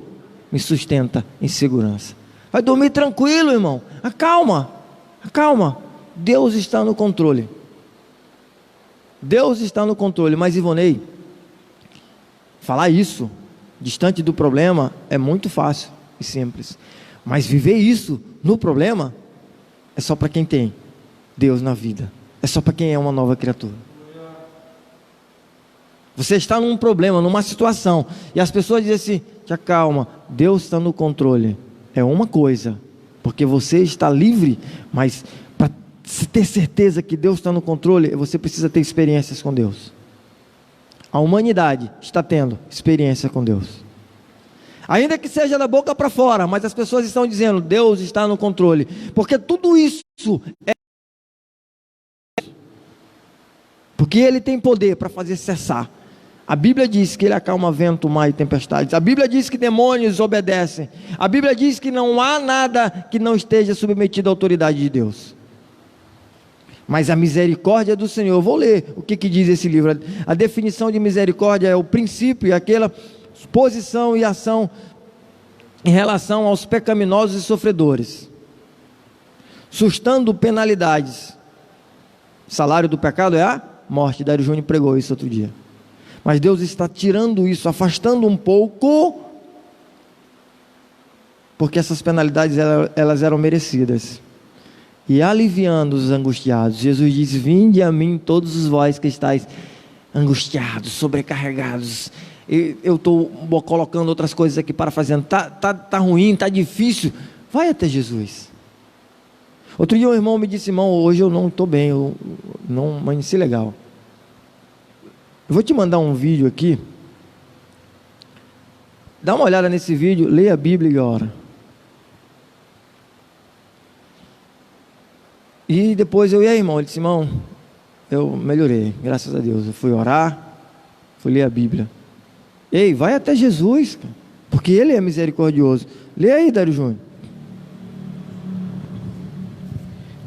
me sustenta em segurança. Vai dormir tranquilo, irmão. Acalma. Deus está no controle. Deus está no controle. Mas, Ivonei, falar isso distante do problema é muito fácil e simples. Mas viver isso no problema é só para quem tem Deus na vida. É só para quem é uma nova criatura. Você está num problema, numa situação, e as pessoas dizem assim: te acalma, Deus está no controle. É uma coisa, porque você está livre, mas para ter certeza que Deus está no controle, você precisa ter experiências com Deus. A humanidade está tendo experiência com Deus, ainda que seja da boca para fora, mas as pessoas estão dizendo: Deus está no controle, porque tudo isso porque Ele tem poder para fazer cessar. A Bíblia diz que Ele acalma vento, mar e tempestades. A Bíblia diz que demônios obedecem. A Bíblia diz que não há nada que não esteja submetido à autoridade de Deus. Mas a misericórdia do Senhor, eu vou ler o que diz esse livro. A definição de misericórdia é o princípio e aquela posição e ação em relação aos pecaminosos e sofredores, sustando penalidades. O salário do pecado é a morte. Dário Júnior pregou isso outro dia. Mas Deus está tirando isso, afastando um pouco, porque essas penalidades elas eram merecidas, e aliviando os angustiados. Jesus diz: vinde a mim todos os vós que estáis angustiados, sobrecarregados. Eu estou colocando outras coisas aqui para fazer, tá ruim, tá difícil, vai até Jesus. Outro dia um irmão me disse: irmão, hoje eu não estou bem, eu não amanheci legal. Eu vou te mandar um vídeo aqui, dá uma olhada nesse vídeo, leia a Bíblia e ora. E depois e aí, irmão? Ele disse: irmão, eu melhorei, graças a Deus. Eu fui orar, fui ler a Bíblia. Ei, vai até Jesus, porque Ele é misericordioso. Lê aí, Dário Júnior.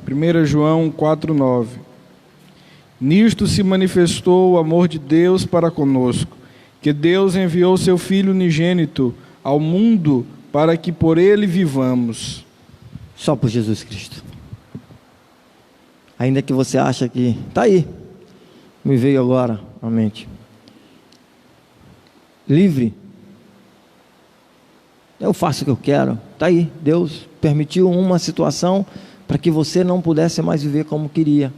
1 João 4,9. Nisto se manifestou o amor de Deus para conosco, que Deus enviou seu Filho unigênito ao mundo para que por Ele vivamos. Só por Jesus Cristo. Ainda que você acha que está aí, me veio agora à mente. Livre. Eu faço o que eu quero. Está aí. Deus permitiu uma situação para que você não pudesse mais viver como queria.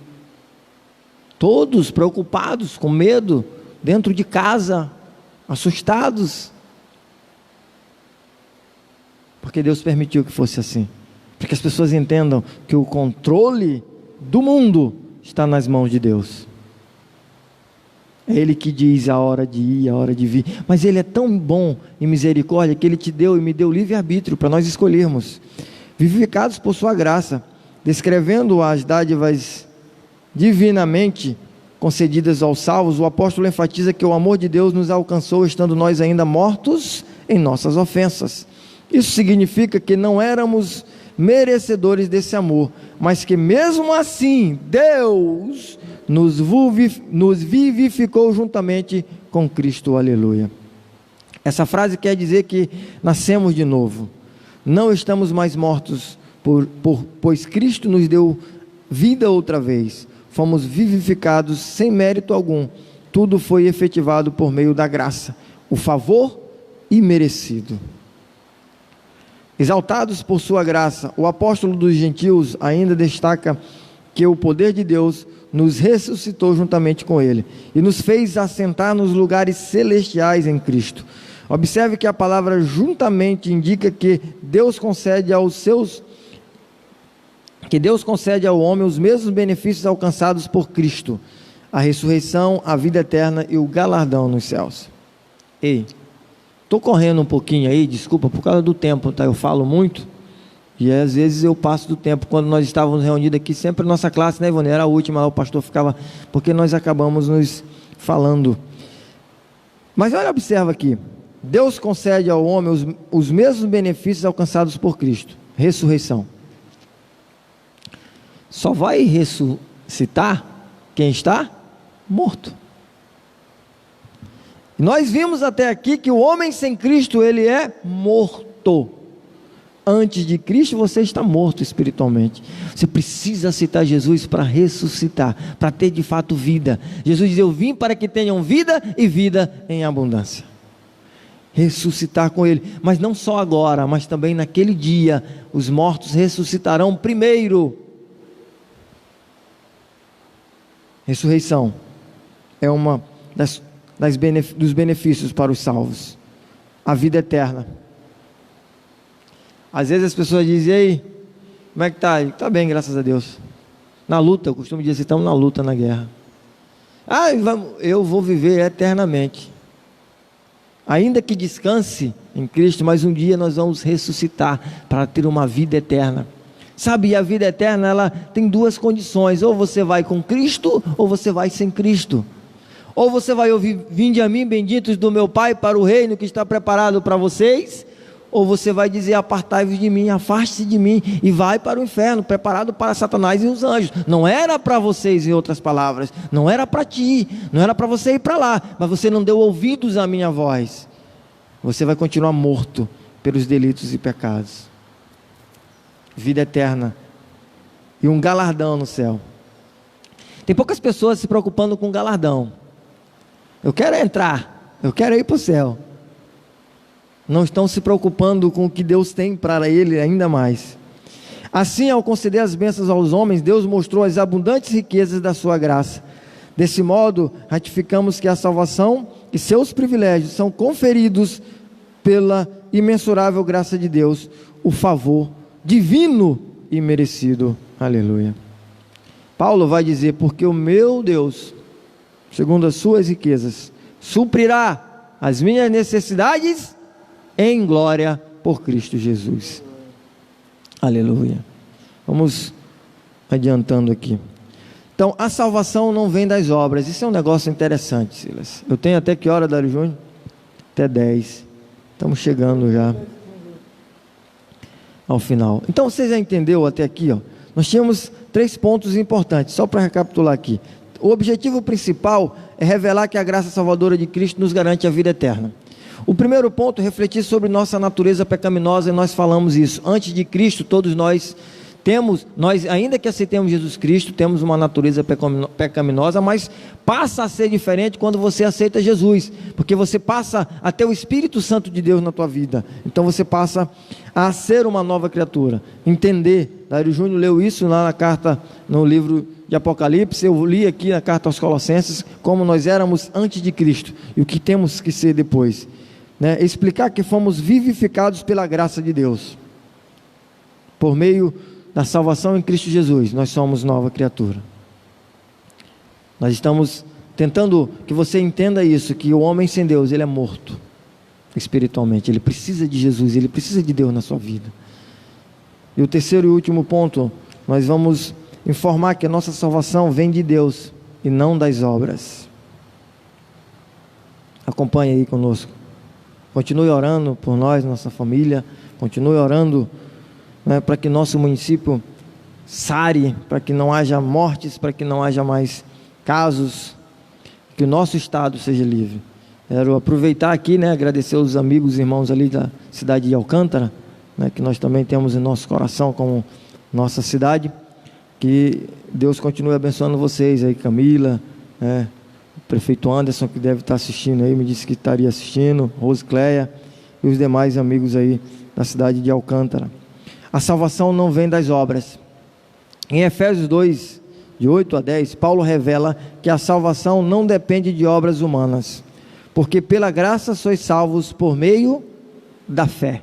Todos preocupados, com medo, dentro de casa, assustados, porque Deus permitiu que fosse assim, para que as pessoas entendam que o controle do mundo está nas mãos de Deus. É Ele que diz a hora de ir, a hora de vir, mas Ele é tão bom em misericórdia que Ele te deu e me deu livre-arbítrio para nós escolhermos, vivificados por sua graça, descrevendo as dádivas divinamente concedidas aos salvos. O apóstolo enfatiza que o amor de Deus nos alcançou estando nós ainda mortos em nossas ofensas. Isso significa que não éramos merecedores desse amor, mas que mesmo assim Deus nos vivificou juntamente com Cristo, aleluia. Essa frase quer dizer que nascemos de novo, não estamos mais mortos, pois Cristo nos deu vida outra vez, fomos vivificados sem mérito algum, tudo foi efetivado por meio da graça, o favor imerecido. Exaltados por sua graça, o apóstolo dos gentios ainda destaca que o poder de Deus nos ressuscitou juntamente com Ele e nos fez assentar nos lugares celestiais em Cristo. Observe que a palavra juntamente indica que Deus concede ao homem os mesmos benefícios alcançados por Cristo: a ressurreição, a vida eterna e o galardão nos céus. Ei, estou correndo um pouquinho aí, desculpa, por causa do tempo, tá? Eu falo muito e às vezes eu passo do tempo. Quando nós estávamos reunidos aqui, sempre nossa classe, né, Ivone? Era a última, o pastor ficava, porque nós acabamos nos falando. Mas olha, observa aqui, Deus concede ao homem os mesmos benefícios alcançados por Cristo: ressurreição. Só vai ressuscitar quem está morto. Nós vimos até aqui que o homem sem Cristo, ele é morto. Antes de Cristo você está morto espiritualmente. Você precisa aceitar Jesus para ressuscitar, para ter de fato vida. Jesus diz: eu vim para que tenham vida e vida em abundância. Ressuscitar com Ele, mas não só agora, mas também naquele dia. Os mortos ressuscitarão primeiro. Ressurreição é uma dos benefícios para os salvos. A vida eterna. Às vezes as pessoas dizem: ei, como é que está? Está bem, graças a Deus. Na luta, eu costumo dizer assim: estamos na luta, na guerra. Eu vou viver eternamente. Ainda que descanse em Cristo, mas um dia nós vamos ressuscitar para ter uma vida eterna. Sabe, e a vida eterna, ela tem duas condições: ou você vai com Cristo, ou você vai sem Cristo. Ou você vai ouvir: vinde a mim, benditos do meu Pai, para o reino que está preparado para vocês. Ou você vai dizer: apartai-vos de mim, afaste-se de mim, e vai para o inferno, preparado para Satanás e os anjos. Não era para vocês, em outras palavras, não era para ti, não era para você ir para lá, mas você não deu ouvidos à minha voz. Você vai continuar morto pelos delitos e pecados. Vida eterna e um galardão no céu. Tem poucas pessoas se preocupando com galardão. Eu quero entrar, eu quero ir para o céu. Não estão se preocupando com o que Deus tem para ele ainda mais. Assim, ao conceder as bênçãos aos homens, Deus mostrou as abundantes riquezas da sua graça. Desse modo, ratificamos que a salvação e seus privilégios são conferidos pela imensurável graça de Deus, o favor divino e merecido. Aleluia. Paulo vai dizer: porque o meu Deus, segundo as suas riquezas, suprirá as minhas necessidades em glória por Cristo Jesus. Aleluia. Vamos adiantando aqui. Então, a salvação não vem das obras. Isso é um negócio interessante, Silas. Eu tenho até que hora, Dário Júnior? Até 10. Estamos chegando já ao final. Então, você já entendeu até aqui, ó? Nós tínhamos 3 pontos importantes, só para recapitular aqui. O objetivo principal é revelar que a graça salvadora de Cristo nos garante a vida eterna. O primeiro ponto é refletir sobre nossa natureza pecaminosa, e nós falamos isso. Antes de Cristo, todos nós ainda que aceitemos Jesus Cristo, temos uma natureza pecaminosa, mas passa a ser diferente quando você aceita Jesus, porque você passa a ter o Espírito Santo de Deus na tua vida. Então você passa a ser uma nova criatura, entender. Dário Júnior leu isso lá na carta, no livro de Apocalipse. Eu li aqui na carta aos Colossenses, como nós éramos antes de Cristo e o que temos que ser depois, né? Explicar que fomos vivificados pela graça de Deus, por meio da salvação em Cristo Jesus. Nós somos nova criatura. Nós estamos tentando que você entenda isso, que o homem sem Deus, ele é morto espiritualmente. Ele precisa de Jesus, ele precisa de Deus na sua vida. E o terceiro e último ponto, nós vamos informar que a nossa salvação vem de Deus e não das obras. Acompanhe aí conosco. Continue orando por nós, nossa família. Continue orando, né, para que nosso município sare, para que não haja mortes, para que não haja mais casos, que o nosso estado seja livre. Quero aproveitar aqui, né, agradecer aos amigos e irmãos ali da cidade de Alcântara, né, que nós também temos em nosso coração como nossa cidade. Que Deus continue abençoando vocês aí, Camila, né, o prefeito Anderson, que deve estar assistindo aí, me disse que estaria assistindo, Roscléia e os demais amigos aí da cidade de Alcântara. A salvação não vem das obras. Em Efésios 2, de 8 a 10, Paulo revela que a salvação não depende de obras humanas, porque pela graça sois salvos por meio da fé.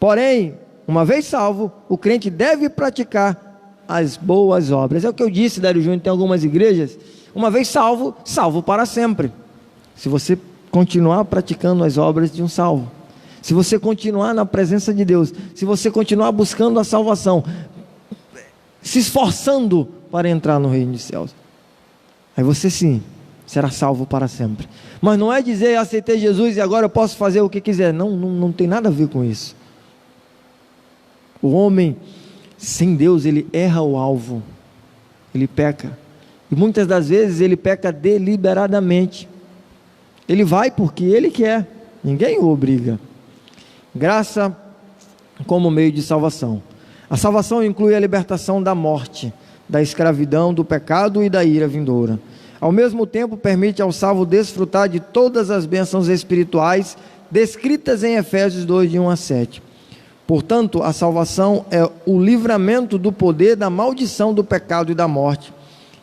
Porém, uma vez salvo, o crente deve praticar as boas obras. É o que eu disse, Dário Júnior, tem algumas igrejas, uma vez salvo, salvo para sempre. Se você continuar praticando as obras de um salvo, se você continuar na presença de Deus, se você continuar buscando a salvação, se esforçando para entrar no reino dos céus, aí você sim será salvo para sempre. Mas não é dizer, aceitei Jesus e agora eu posso fazer o que quiser. Não tem nada a ver com isso. O homem sem Deus, ele erra o alvo, ele peca, e muitas das vezes ele peca deliberadamente. Ele vai porque ele quer, ninguém o obriga. Graça como meio de salvação. A salvação inclui a libertação da morte, da escravidão, do pecado e da ira vindoura. Ao mesmo tempo, permite ao salvo desfrutar de todas as bênçãos espirituais descritas em Efésios 2, de 1 a 7. Portanto, a salvação é o livramento do poder da maldição do pecado e da morte,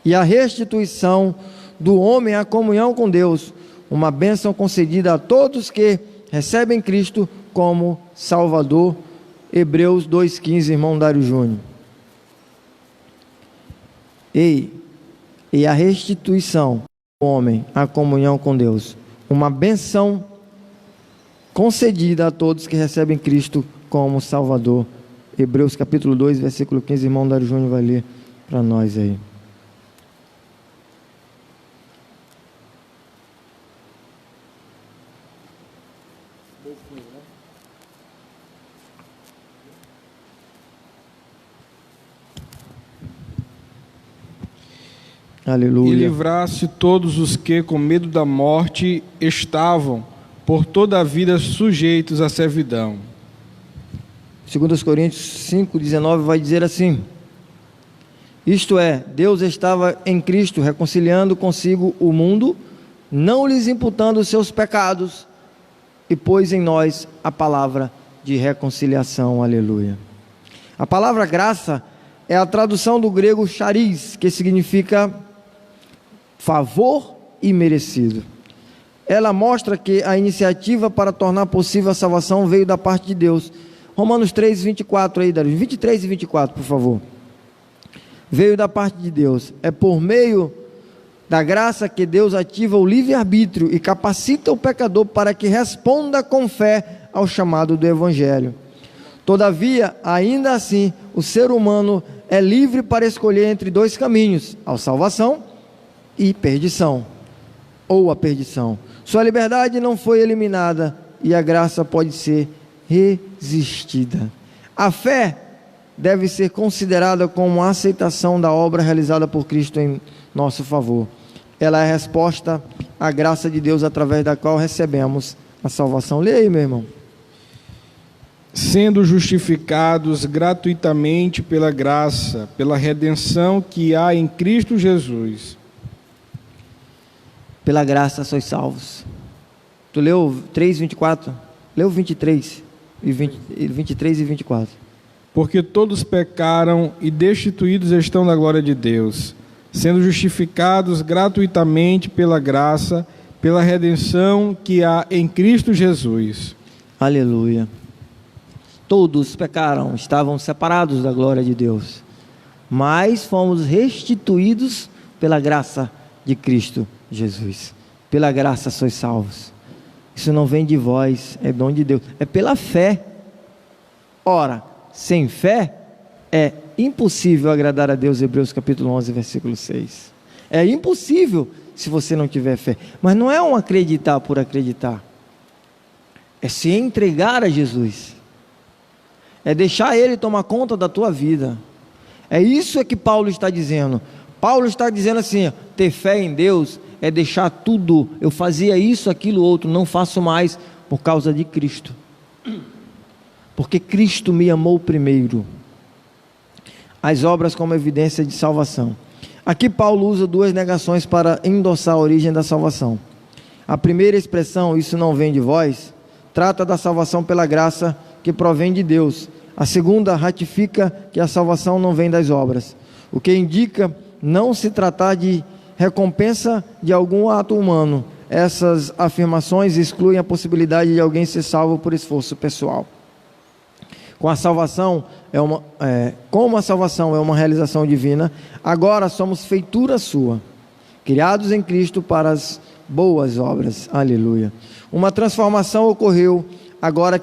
e a restituição do homem à comunhão com Deus, uma bênção concedida a todos que recebem Cristo como Salvador. Hebreus 2,15, irmão Dário Júnior. E a restituição do homem à comunhão com Deus, uma bênção concedida a todos que recebem Cristo como Salvador. Hebreus capítulo 2, versículo 15, irmão Dário Júnior vai ler para nós aí. Aleluia. E livrasse todos os que, com medo da morte, estavam por toda a vida sujeitos à servidão. 2 Coríntios 5,19 vai dizer assim: isto é, Deus estava em Cristo reconciliando consigo o mundo, não lhes imputando os seus pecados, e pôs em nós a palavra de reconciliação. Aleluia. A palavra graça é a tradução do grego charis, que significa favor imerecido. Ela mostra que a iniciativa para tornar possível a salvação veio da parte de Deus. Romanos 3, 24 aí, 23 e 24, por favor. Veio da parte de Deus. É por meio da graça que Deus ativa o livre-arbítrio e capacita o pecador para que responda com fé ao chamado do Evangelho. Todavia, ainda assim, o ser humano é livre para escolher entre dois caminhos: a salvação e perdição, ou a perdição. Sua liberdade não foi eliminada e a graça pode ser resistida. A fé deve ser considerada como a aceitação da obra realizada por Cristo em nosso favor. Ela é a resposta à graça de Deus através da qual recebemos a salvação. Leia aí, meu irmão. Sendo justificados gratuitamente pela graça, pela redenção que há em Cristo Jesus. Pela graça sois salvos. Tu leu 3:24? Leu 23 e 23 e 24. Porque todos pecaram e destituídos estão da glória de Deus, sendo justificados gratuitamente pela graça, pela redenção que há em Cristo Jesus. Aleluia. Todos pecaram, estavam separados da glória de Deus, mas fomos restituídos pela graça de Cristo Jesus. Pela graça sois salvos. Isso não vem de vós, é dom de Deus, é pela fé. Ora, sem fé é impossível agradar a Deus. Hebreus capítulo 11, versículo 6. É impossível se você não tiver fé. Mas não é um acreditar por acreditar. É se entregar a Jesus. É deixar Ele tomar conta da tua vida. É isso que Paulo está dizendo. Paulo está dizendo assim: ter fé em Deus é deixar tudo. Eu fazia isso, aquilo, outro, não faço mais por causa de Cristo. Porque Cristo me amou primeiro. As obras como evidência de salvação. Aqui Paulo usa duas negações para endossar a origem da salvação. A primeira expressão, isso não vem de vós, trata da salvação pela graça que provém de Deus. A segunda ratifica que a salvação não vem das obras, o que indica não se tratar de recompensa de algum ato humano. Essas afirmações excluem a possibilidade de alguém ser salvo por esforço pessoal. Como a salvação é uma realização divina, agora somos feitura sua, criados em Cristo para as boas obras. Aleluia. Uma transformação ocorreu agora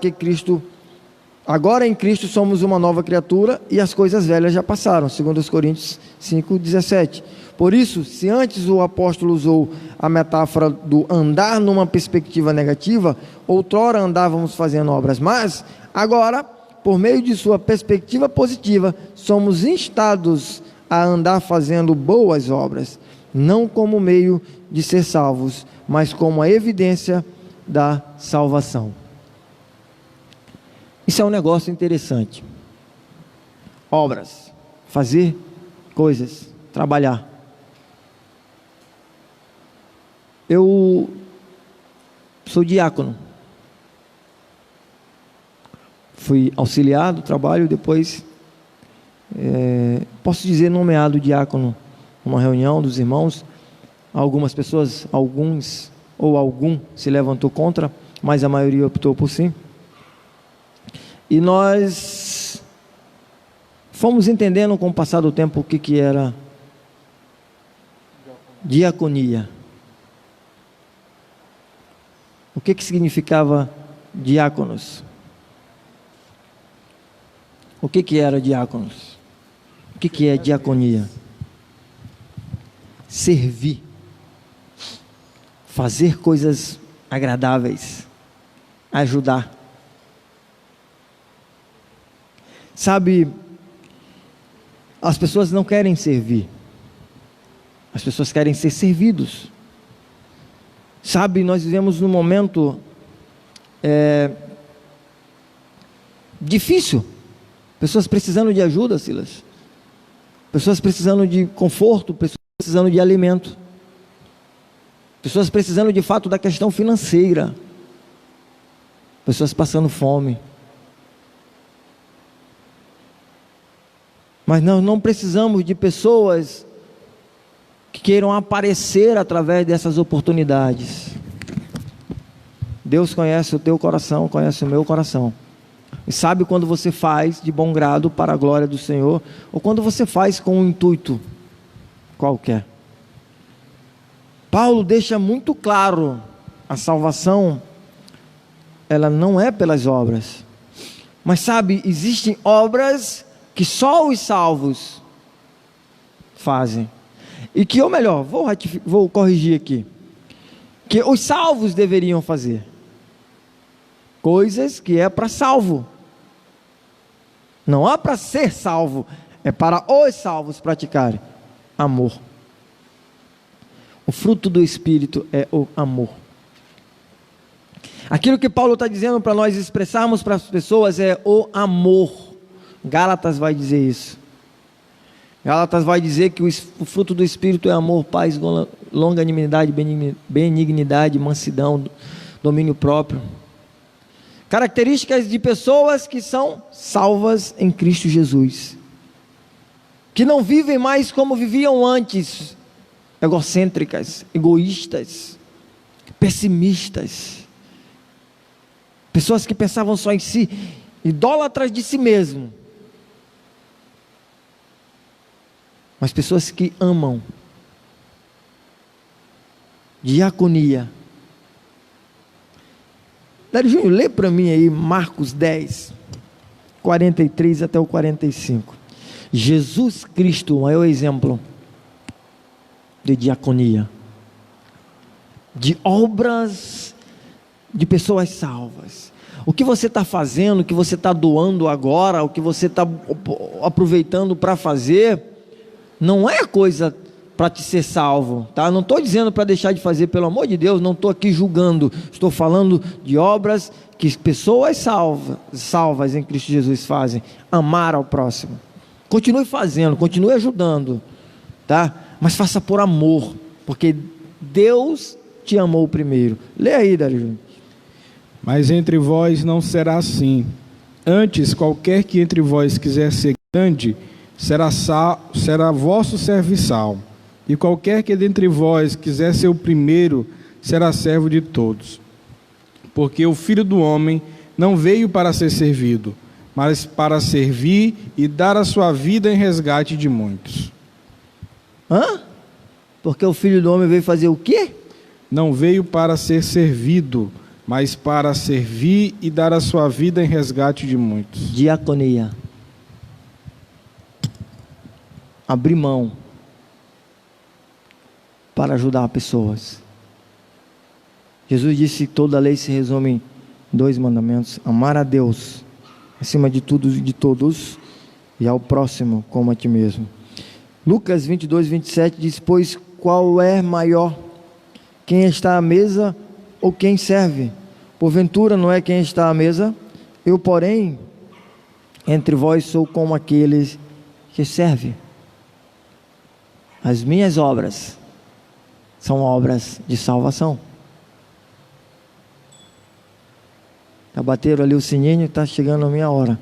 em Cristo somos uma nova criatura e as coisas velhas já passaram, segundo os Coríntios 5:17. Por isso, se antes o apóstolo usou a metáfora do andar numa perspectiva negativa, outrora andávamos fazendo obras más, agora, por meio de sua perspectiva positiva, somos instados a andar fazendo boas obras, não como meio de ser salvos, mas como a evidência da salvação. Isso é um negócio interessante. Obras, fazer coisas, trabalhar. Eu sou diácono. Fui auxiliar do trabalho, depois, posso dizer, nomeado diácono, numa reunião dos irmãos. Algumas pessoas, algum se levantou contra, mas a maioria optou por sim. E nós fomos entendendo com o passar do tempo o que era diaconia. O que significava diáconos? O que era diáconos? O que é diaconia? Servir. Fazer coisas agradáveis. Ajudar. Sabe, as pessoas não querem servir. As pessoas querem ser servidos. Sabe, nós vivemos num momento difícil. Pessoas precisando de ajuda, Silas. Pessoas precisando de conforto, pessoas precisando de alimento. Pessoas precisando de fato da questão financeira. Pessoas passando fome. Mas nós não precisamos de pessoas que queiram aparecer através dessas oportunidades. Deus conhece o teu coração, conhece o meu coração. E sabe quando você faz de bom grado para a glória do Senhor, ou quando você faz com um intuito qualquer. Paulo deixa muito claro, a salvação, ela não é pelas obras. Mas sabe, existem obras que só os salvos fazem. E que, ou melhor, vou corrigir aqui, que os salvos deveriam fazer. Coisas que é para salvo. Não é para ser salvo, é para os salvos praticarem. Amor. O fruto do Espírito é o amor. Aquilo que Paulo está dizendo para nós expressarmos para as pessoas é o amor. Gálatas vai dizer isso. Gálatas vai dizer que o fruto do Espírito é amor, paz, longanimidade, benignidade, mansidão, domínio próprio. Características de pessoas que são salvas em Cristo Jesus. Que não vivem mais como viviam antes. Egocêntricas, egoístas, pessimistas. Pessoas que pensavam só em si, idólatras de si mesmo. Mas pessoas que amam. Diaconia. Dário Júnior, lê para mim aí Marcos 10, 43 até o 45. Jesus Cristo, o maior exemplo de diaconia. de obras de pessoas salvas. O que você está fazendo, o que você está doando agora, o que você está aproveitando para fazer, não é coisa para te ser salvo, tá? Não estou dizendo para deixar de fazer, pelo amor de Deus, não estou aqui julgando, estou falando de obras que pessoas salvas em Cristo Jesus fazem, amar ao próximo. Continue fazendo, continue ajudando, tá? Mas faça por amor, porque Deus te amou primeiro. Lê aí, Dario. Mas entre vós não será assim. Antes, qualquer que entre vós quiser ser grande, será vosso serviçal. E qualquer que dentre vós quiser ser o primeiro, será servo de todos. Porque o Filho do Homem não veio para ser servido, mas para servir e dar a sua vida em resgate de muitos. Porque o Filho do Homem veio fazer o quê? Não veio para ser servido, mas para servir e dar a sua vida em resgate de muitos. Diaconia. Abrir mão para ajudar pessoas. Jesus disse que toda a lei se resume em 2 mandamentos: amar a Deus acima de tudo e de todos, e ao próximo como a ti mesmo. Lucas 22, 27 diz: pois qual é maior, quem está à mesa ou quem serve? Porventura não é quem está à mesa? Eu, porém, entre vós sou como aqueles que servem. As minhas obras são obras de salvação. Já bateram ali o sininho, está chegando a minha hora.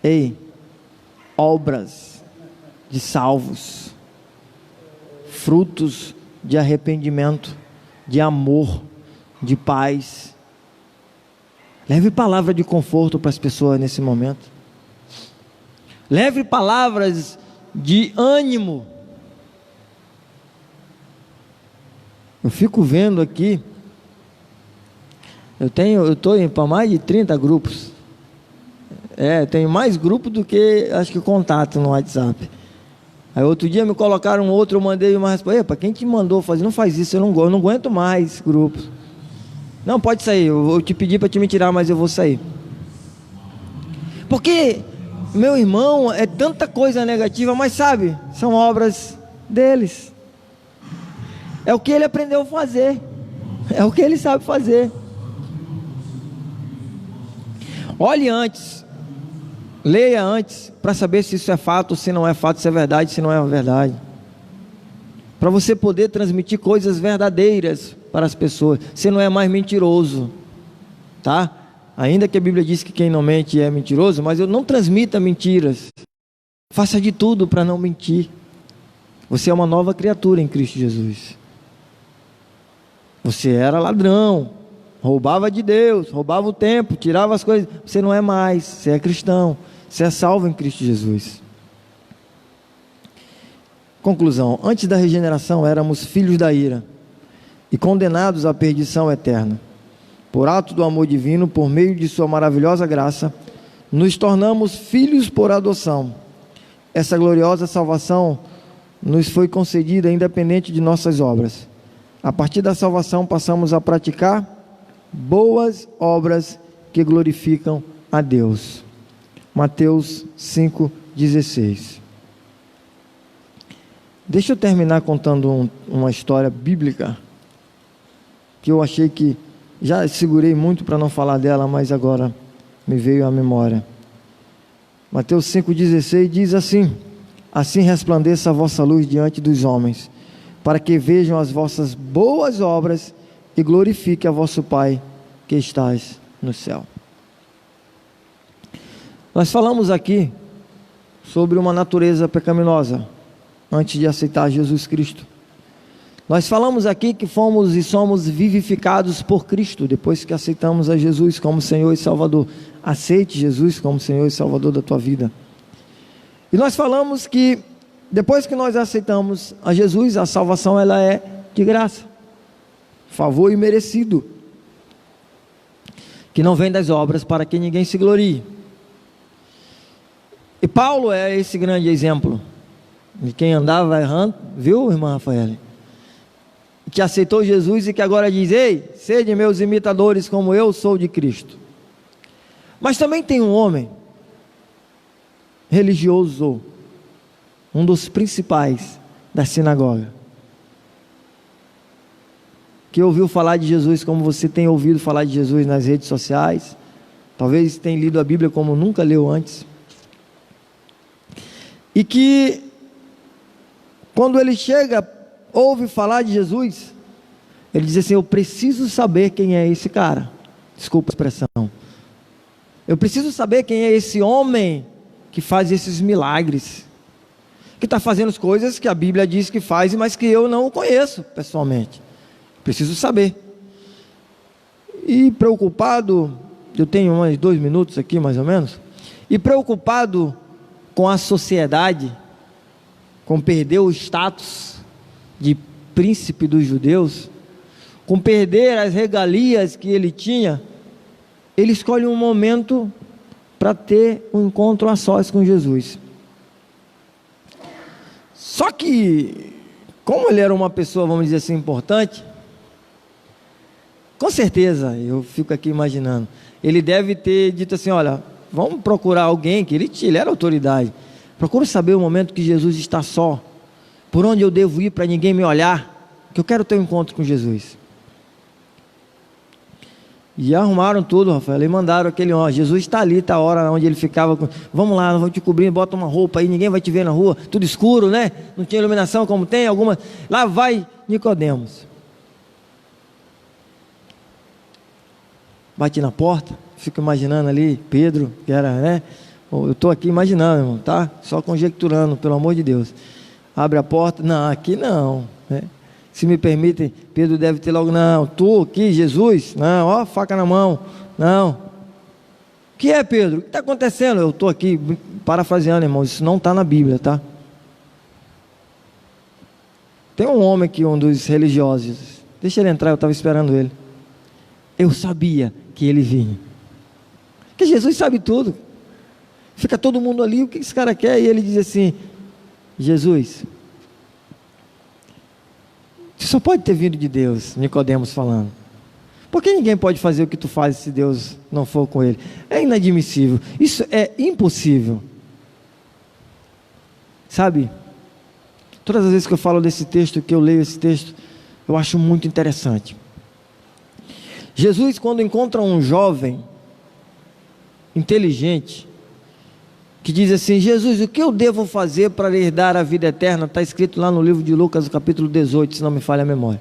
Ei, obras de salvos, frutos de arrependimento, de amor, de paz. Leve palavra de conforto para as pessoas nesse momento. Leve palavras de ânimo. Eu fico vendo aqui, eu estou para mais de 30 grupos. Tenho mais grupo do que, acho que, contato no WhatsApp. Aí outro dia me colocaram outro, eu mandei uma resposta: para quem te mandou fazer? Não faz isso, eu não aguento mais grupos. Não, pode sair, eu vou te pedir para te me tirar, mas eu vou sair. Porque, meu irmão, é tanta coisa negativa, mas sabe, são obras deles. É o que ele aprendeu a fazer, é o que ele sabe fazer. Olhe antes, leia antes, para saber se isso é fato, se não é fato, se é verdade, se não é verdade. Para você poder transmitir coisas verdadeiras para as pessoas. Você não é mais mentiroso, tá? Ainda que a Bíblia diz que quem não mente é mentiroso, mas eu não transmita mentiras. Faça de tudo para não mentir. Você é uma nova criatura em Cristo Jesus. Você era ladrão, roubava de Deus, roubava o tempo, tirava as coisas. Você não é mais, você é cristão, você é salvo em Cristo Jesus. Conclusão: antes da regeneração éramos filhos da ira e condenados à perdição eterna. Por ato do amor divino, por meio de sua maravilhosa graça, nos tornamos filhos por adoção. Essa gloriosa salvação nos foi concedida independente de nossas obras. A partir da salvação passamos a praticar boas obras que glorificam a Deus. Mateus 5,16. Deixa eu terminar contando uma história bíblica que eu achei que já segurei muito para não falar dela, mas agora me veio à memória. Mateus 5,16 diz assim: assim resplandeça a vossa luz diante dos homens, para que vejam as vossas boas obras e glorifique a vosso Pai que estás no céu. Nós falamos aqui sobre uma natureza pecaminosa antes de aceitar Jesus Cristo. Nós falamos aqui que fomos e somos vivificados por Cristo depois que aceitamos a Jesus como Senhor e Salvador. Aceite Jesus como Senhor e Salvador da tua vida. E nós falamos que depois que nós aceitamos a Jesus, a salvação ela é de graça, favor imerecido, que não vem das obras para que ninguém se glorie. E Paulo é esse grande exemplo de quem andava errando, viu, irmã Rafael? que aceitou Jesus e que agora diz: ei, sede meus imitadores como eu sou de Cristo. Mas também tem um homem religioso, um dos principais da sinagoga, que ouviu falar de Jesus como você tem ouvido falar de Jesus nas redes sociais, talvez tenha lido a Bíblia como nunca leu antes, e que quando ele chega, ouve falar de Jesus, ele diz assim: eu preciso saber quem é esse cara, desculpa a expressão, eu preciso saber quem é esse homem que faz esses milagres, que está fazendo as coisas que a Bíblia diz que faz, mas que eu não conheço pessoalmente, preciso saber. E preocupado, eu tenho uns 2 minutos aqui mais ou menos, e preocupado com a sociedade, com perder o status de príncipe dos judeus, com perder as regalias que ele tinha, ele escolhe um momento para ter um encontro a sós com Jesus. Só que, como ele era uma pessoa, vamos dizer assim, importante, com certeza, eu fico aqui imaginando, ele deve ter dito assim: olha, vamos procurar alguém, que ele era autoridade, procura saber o momento que Jesus está só, por onde eu devo ir para ninguém me olhar, que eu quero ter um encontro com Jesus. E arrumaram tudo, Rafael, e mandaram aquele: ó, Jesus está ali, está a hora onde ele ficava, vamos lá, nós vamos te cobrir, bota uma roupa aí, ninguém vai te ver na rua, tudo escuro, né? Não tinha iluminação como tem, alguma, lá vai Nicodemos, bate na porta, fico imaginando ali, Pedro, que era, né? Eu estou aqui imaginando, irmão, tá? Só conjecturando, pelo amor de Deus. Abre a porta, não, aqui não, né? Se me permitem, Pedro deve ter logo: não, tu aqui, Jesus, não, ó, faca na mão, não. O que é, Pedro? O que está acontecendo? Eu estou aqui, parafraseando, irmão, isso não está na Bíblia, tá? Tem um homem aqui, um dos religiosos, deixa ele entrar, eu estava esperando ele. Eu sabia que ele vinha, porque Jesus sabe tudo, fica todo mundo ali, o que esse cara quer? E ele diz assim: Jesus, você só pode ter vindo de Deus. Nicodemos falando: porque ninguém pode fazer o que tu fazes se Deus não for com ele? É inadmissível, isso é impossível. Sabe, todas as vezes que eu falo desse texto, que eu leio esse texto, eu acho muito interessante. Jesus, quando encontra um jovem inteligente, que diz assim: Jesus, o que eu devo fazer para herdar a vida eterna? Está escrito lá no livro de Lucas, capítulo 18, se não me falha a memória.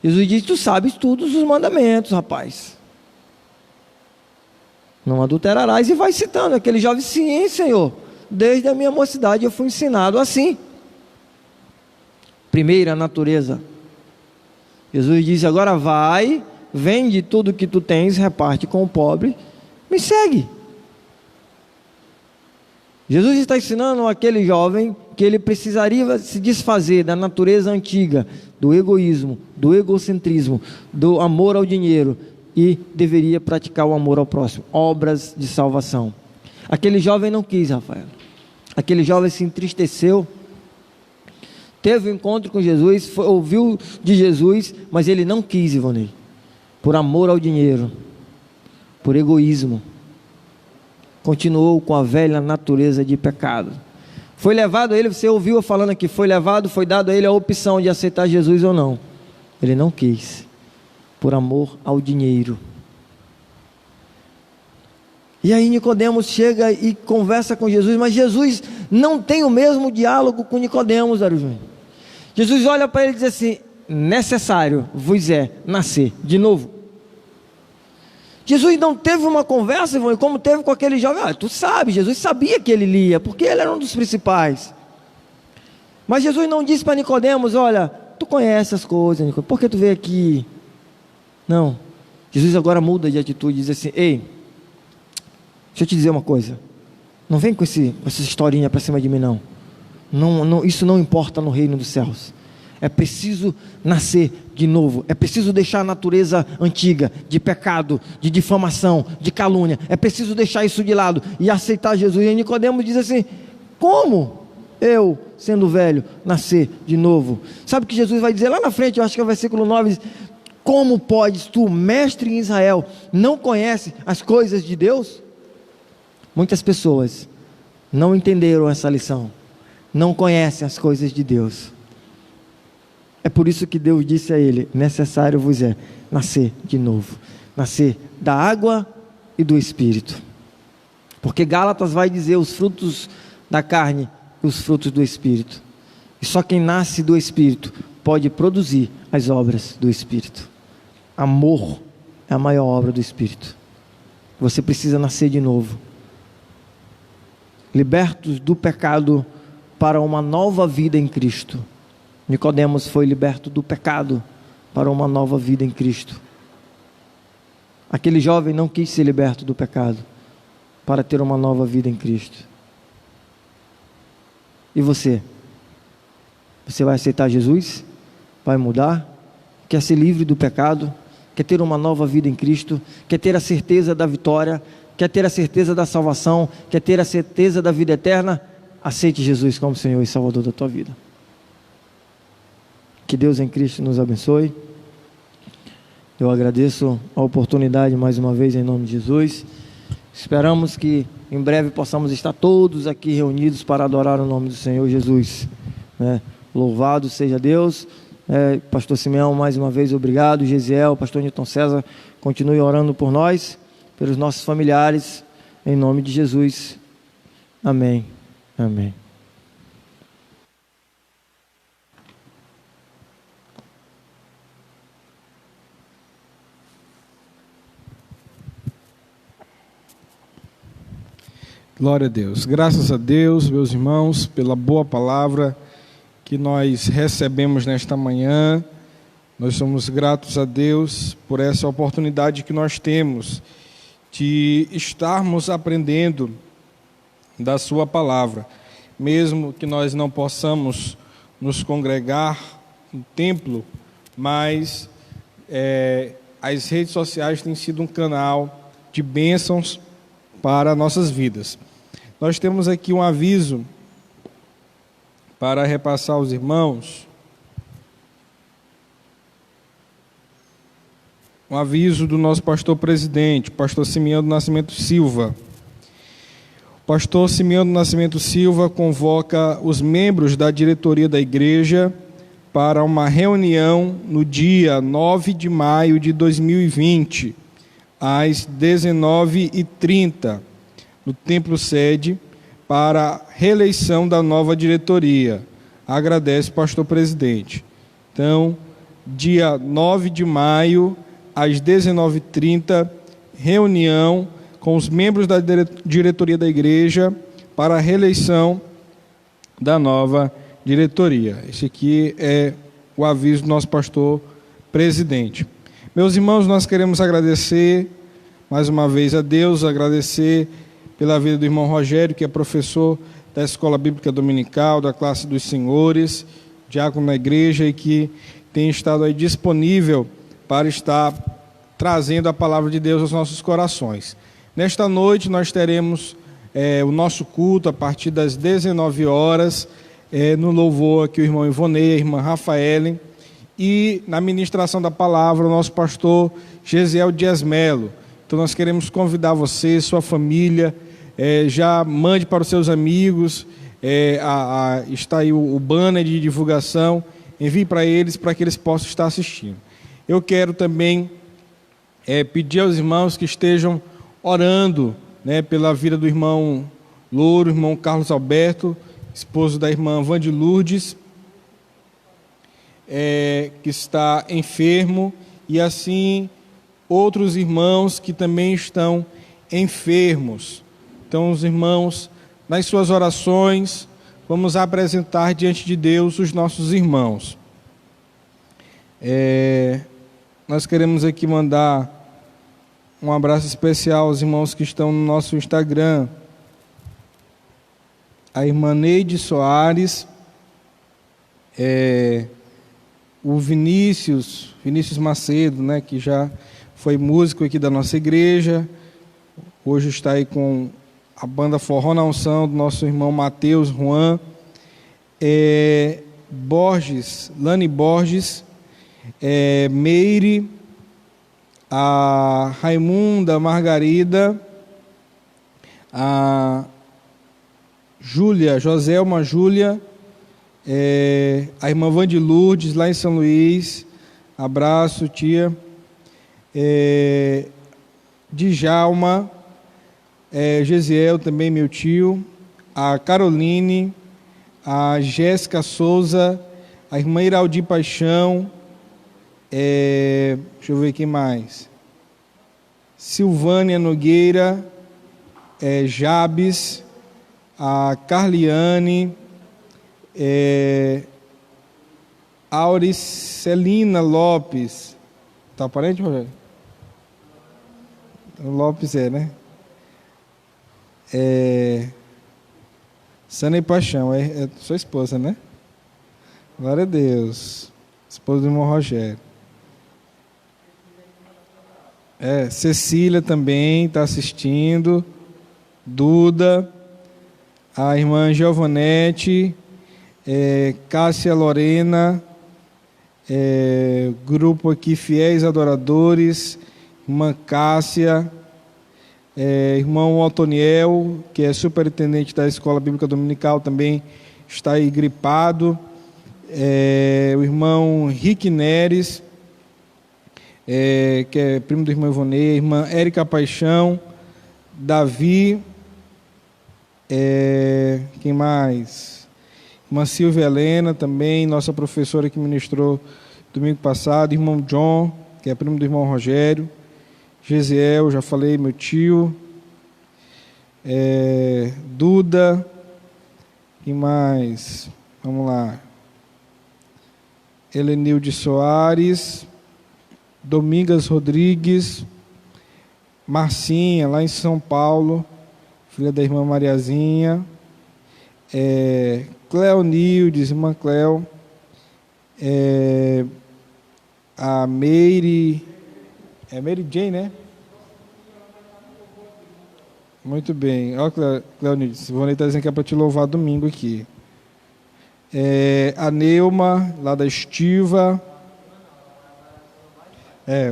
Jesus diz: tu sabes todos os mandamentos, rapaz. Não adulterarás, e vai citando aquele jovem: sim, Senhor, desde a minha mocidade eu fui ensinado assim. Primeira natureza. Jesus diz: agora vai, vende tudo que tu tens, reparte com o pobre, me segue. Jesus está ensinando aquele jovem que ele precisaria se desfazer da natureza antiga, do egoísmo, do egocentrismo, do amor ao dinheiro, e deveria praticar o amor ao próximo, obras de salvação. Aquele jovem não quis, Rafael. Aquele jovem se entristeceu, teve um encontro com Jesus, ouviu de Jesus, mas ele não quis, Ivonei, por amor ao dinheiro, por egoísmo. Continuou com a velha natureza de pecado. Foi levado a ele, você ouviu falando aqui, foi dado a ele a opção de aceitar Jesus ou não. Ele não quis, por amor ao dinheiro. E aí Nicodemos chega e conversa com Jesus, mas Jesus não tem o mesmo diálogo com Nicodemos, Arujão. Jesus olha para ele e diz assim: necessário vos é nascer de novo. Jesus não teve uma conversa, como teve com aquele jovem. Tu sabe, Jesus sabia que ele lia, porque ele era um dos principais. Mas Jesus não disse para Nicodemos: olha, tu conhece as coisas, Nicodemos, por que tu veio aqui? Não. Jesus agora muda de atitude, diz assim: ei, deixa eu te dizer uma coisa, não vem com essa historinha para cima de mim não. Isso não importa no reino dos céus. É preciso nascer de novo, é preciso deixar a natureza antiga, de pecado, de difamação, de calúnia, é preciso deixar isso de lado, e aceitar Jesus. E Nicodemos diz assim: como? eu, sendo velho, nascer de novo? Sabe o que Jesus vai dizer lá na frente? Eu acho que é o versículo 9, diz: como podes tu, mestre em Israel, não conhece as coisas de Deus? Muitas pessoas não entenderam essa lição, não conhecem as coisas de Deus. É por isso que Deus disse a ele: necessário vos é nascer de novo, nascer da água e do Espírito. Porque Gálatas vai dizer os frutos da carne e os frutos do Espírito. E só quem nasce do Espírito pode produzir as obras do Espírito. Amor é a maior obra do Espírito. Você precisa nascer de novo, libertos do pecado para uma nova vida em Cristo. Nicodemos foi liberto do pecado para uma nova vida em Cristo. Aquele jovem não quis ser liberto do pecado para ter uma nova vida em Cristo. E você? Você vai aceitar Jesus? Vai mudar? Quer ser livre do pecado? Quer ter uma nova vida em Cristo? Quer ter a certeza da vitória? Quer ter a certeza da salvação? Quer ter a certeza da vida eterna? Aceite Jesus como Senhor e Salvador da tua vida. Que Deus em Cristo nos abençoe. Eu agradeço a oportunidade mais uma vez em nome de Jesus. Esperamos que em breve possamos estar todos aqui reunidos para adorar o nome do Senhor Jesus. Louvado seja Deus. Pastor Simeão, mais uma vez obrigado. Gesiel, pastor Newton César, continue orando por nós, pelos nossos familiares, em nome de Jesus. Amém. Amém. Glória a Deus. Graças a Deus, meus irmãos, pela boa palavra que nós recebemos nesta manhã. Nós somos gratos a Deus por essa oportunidade que nós temos de estarmos aprendendo da sua palavra. Mesmo que nós não possamos nos congregar no templo, mas as redes sociais têm sido um canal de bênçãos para nossas vidas. Nós temos aqui um aviso para repassar aos irmãos. Um aviso do nosso pastor presidente, pastor Simeão do Nascimento Silva. O pastor Simeão do Nascimento Silva convoca os membros da diretoria da igreja para uma reunião no dia 9 de maio de 2020, às 19h30, no Templo Sede, para a reeleição da nova diretoria. Agradece, pastor presidente. Então, dia 9 de maio, às 19h30, reunião com os membros da diretoria da igreja para a reeleição da nova diretoria. Esse aqui é o aviso do nosso pastor presidente. Meus irmãos, nós queremos agradecer mais uma vez a Deus, agradecer pela vida do irmão Rogério, que é professor da Escola Bíblica Dominical, da classe dos senhores, diácono na igreja, e que tem estado aí disponível para estar trazendo a palavra de Deus aos nossos corações. Nesta noite nós teremos o nosso culto a partir das 19 horas, no louvor aqui o irmão Ivonei, a irmã Rafaelen, e na ministração da palavra o nosso pastor Gesiel Dias Melo. Então nós queremos convidar você, sua família, já mande para os seus amigos, está aí o banner de divulgação, envie para eles, para que eles possam estar assistindo. Eu quero também pedir aos irmãos que estejam orando, pela vida do irmão Louro, irmão Carlos Alberto, esposo da irmã Vande Lourdes, que está enfermo, e assim outros irmãos que também estão enfermos. Então, os irmãos, nas suas orações, vamos apresentar diante de Deus os nossos irmãos. Nós queremos aqui mandar um abraço especial aos irmãos que estão no nosso Instagram. A irmã Neide Soares, o Vinícius Macedo, que já foi músico aqui da nossa igreja, hoje está aí com a banda Forró na Unção, do nosso irmão Mateus Juan, Borges, Lani Borges, Meire, a Raimunda Margarida, a Júlia, Joselma Júlia, a irmã Vande Lourdes, lá em São Luís, abraço, tia, Djalma, Gesiel também, meu tio, a Caroline, a Jéssica Souza, a irmã Iraldi Paixão, deixa eu ver quem mais, Silvânia Nogueira, Jabes, a Carliane, Auricelina Lopes, tá aparente, Rogério? Lopes né? Sânia Paixão, é sua esposa, né? Glória a Deus. Esposa do irmão Rogério. Cecília também está assistindo. Duda. A irmã Giovanete. Cássia Lorena. Grupo aqui Fiéis Adoradores. Irmã Cássia. Irmão Otoniel, que é superintendente da Escola Bíblica Dominical, também está aí gripado. O irmão Rick Neres, que é primo do irmão Ivonei, a irmã Érica Paixão, Davi, quem mais? Irmã Silvia Helena também, nossa professora que ministrou domingo passado, irmão John, que é primo do irmão Rogério, Gesiel, já falei, meu tio, Duda, quem mais? Vamos lá. Helenilde Soares, Domingas Rodrigues, Marcinha, lá em São Paulo, filha da irmã Mariazinha, Cleonildes, irmã Cleo, a Meire, Mary Jane, né? Muito bem. Olha, Cleonildes, vou estar dizendo que é para te louvar domingo aqui. A Neuma, lá da Estiva.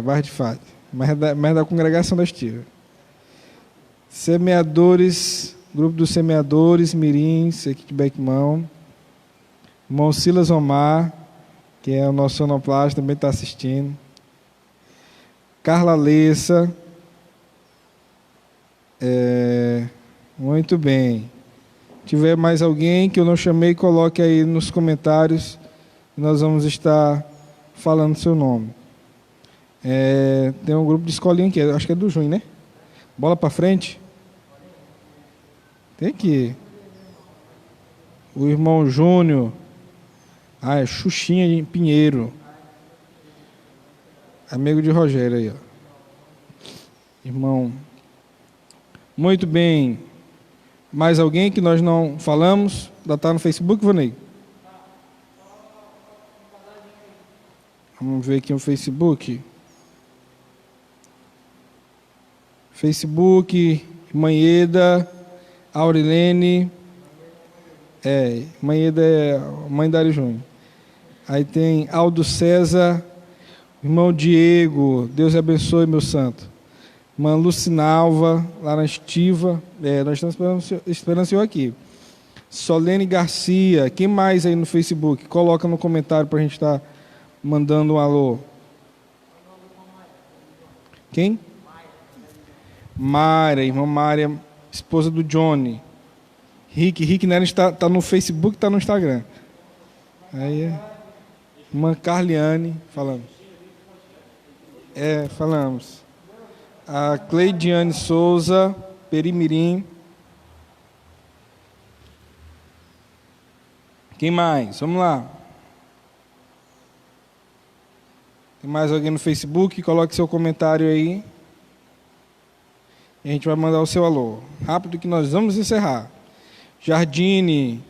Bairro de Fato. Mas da congregação da Estiva. Semeadores, grupo dos semeadores, Mirins, aqui de Beckmão. Irmão Silas Omar, que é o nosso sonoplasta, também está assistindo. Carla Lessa. Muito bem. Se tiver mais alguém que eu não chamei, coloque aí nos comentários. Nós vamos estar falando seu nome. Tem um grupo de escolinha aqui, acho que é do Junho, né? Bola para frente. Tem aqui. O irmão Júnior. É Xuxinha de Pinheiro. Amigo de Rogério aí, ó. Irmão. Muito bem. Mais alguém que nós não falamos? Ainda está no Facebook, Vanei? Vamos ver aqui no Facebook. Facebook, Manheda, Aurilene. Manheda é mãe da Ari Júnior. Aí tem Aldo César, irmão Diego, Deus abençoe, meu santo. Irmã Lucinalva, lá na Estiva, nós estamos esperando o senhor aqui. Solene Garcia, quem mais aí no Facebook? Coloca no comentário para a gente estar mandando um alô. Quem? Mária, irmã Mária, esposa do Johnny. Rick Nery está no Facebook, está no Instagram. Aí, irmã Carliane, falamos. Falamos. A Cleidiane Souza, Perimirim. Quem mais? Vamos lá. Tem mais alguém no Facebook? Coloque seu comentário aí. E a gente vai mandar o seu alô. Rápido que nós vamos encerrar. Jardine,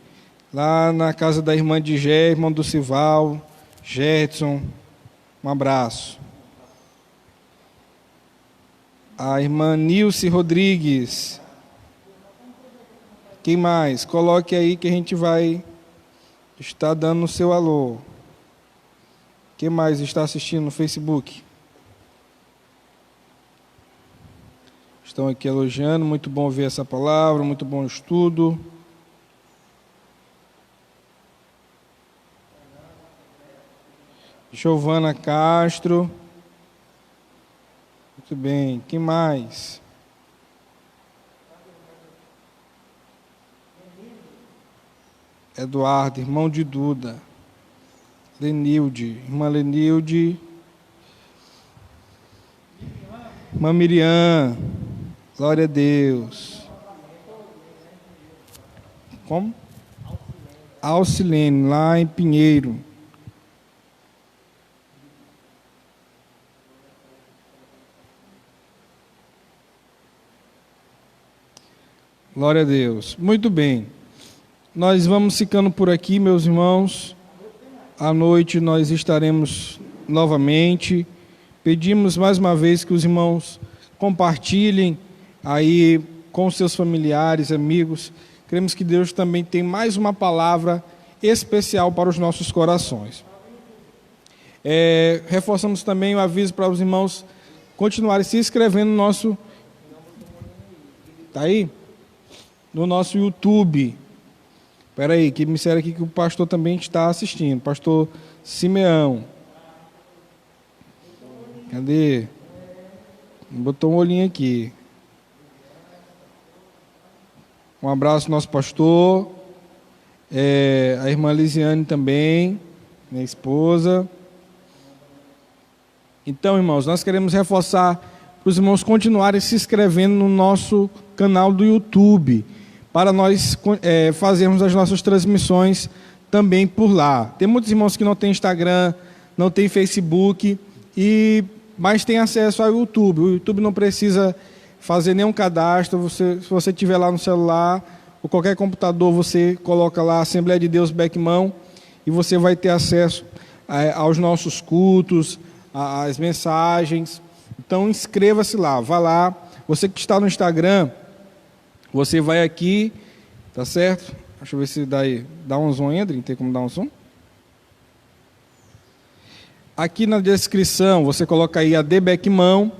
lá na casa da irmã de Gé, irmão do Sival, Gerson. Um abraço. A irmã Nilce Rodrigues. Quem mais? Coloque aí que a gente vai está dando o seu alô. Quem mais está assistindo no Facebook? Estão aqui elogiando, muito bom ver essa palavra, muito bom estudo. Giovana Castro. Muito bem, quem mais? Eduardo, irmão de Duda. Lenilde, irmã Lenilde. Irmã Miriam. Glória a Deus. Como? Alcilene, lá em Pinheiro. Glória a Deus. Muito bem. Nós vamos ficando por aqui, meus irmãos. À noite nós estaremos novamente. Pedimos mais uma vez que os irmãos compartilhem aí com seus familiares, amigos. Cremos que Deus também tem mais uma palavra especial para os nossos corações. Reforçamos também o aviso para os irmãos continuarem se inscrevendo no nosso... Está aí? No nosso YouTube. Espera aí, que me disseram aqui que o pastor também está assistindo. Pastor Simeão. Cadê? Botou um olhinho aqui. Um abraço ao nosso pastor. A irmã Lisiane também, minha esposa. Então, irmãos, nós queremos reforçar para os irmãos continuarem se inscrevendo no nosso canal do YouTube, para nós fazermos as nossas transmissões também por lá. Tem muitos irmãos que não têm Instagram, não têm Facebook, mas têm acesso ao YouTube. O YouTube não precisa fazer nenhum cadastro. Se você tiver lá no celular ou qualquer computador, você coloca lá Assembleia de Deus Beckmão e você vai ter acesso aos nossos cultos, às mensagens. Então inscreva-se lá, vá lá. Você que está no Instagram, você vai aqui, tá certo? Deixa eu ver se dá um zoom, André, tem como dar um zoom? Aqui na descrição, você coloca aí AD Beckmão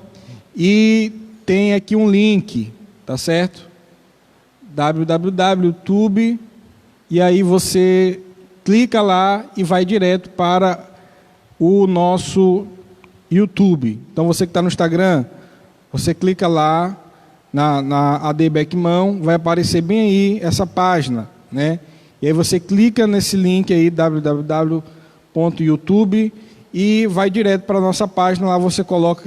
e tem aqui um link, tá certo? www.youtube, e aí você clica lá e vai direto para o nosso YouTube. Então você que está no Instagram, você clica lá na AD Beckmão, vai aparecer bem aí essa página, né? E aí você clica nesse link aí, www.youtube, e vai direto para a nossa página. Lá você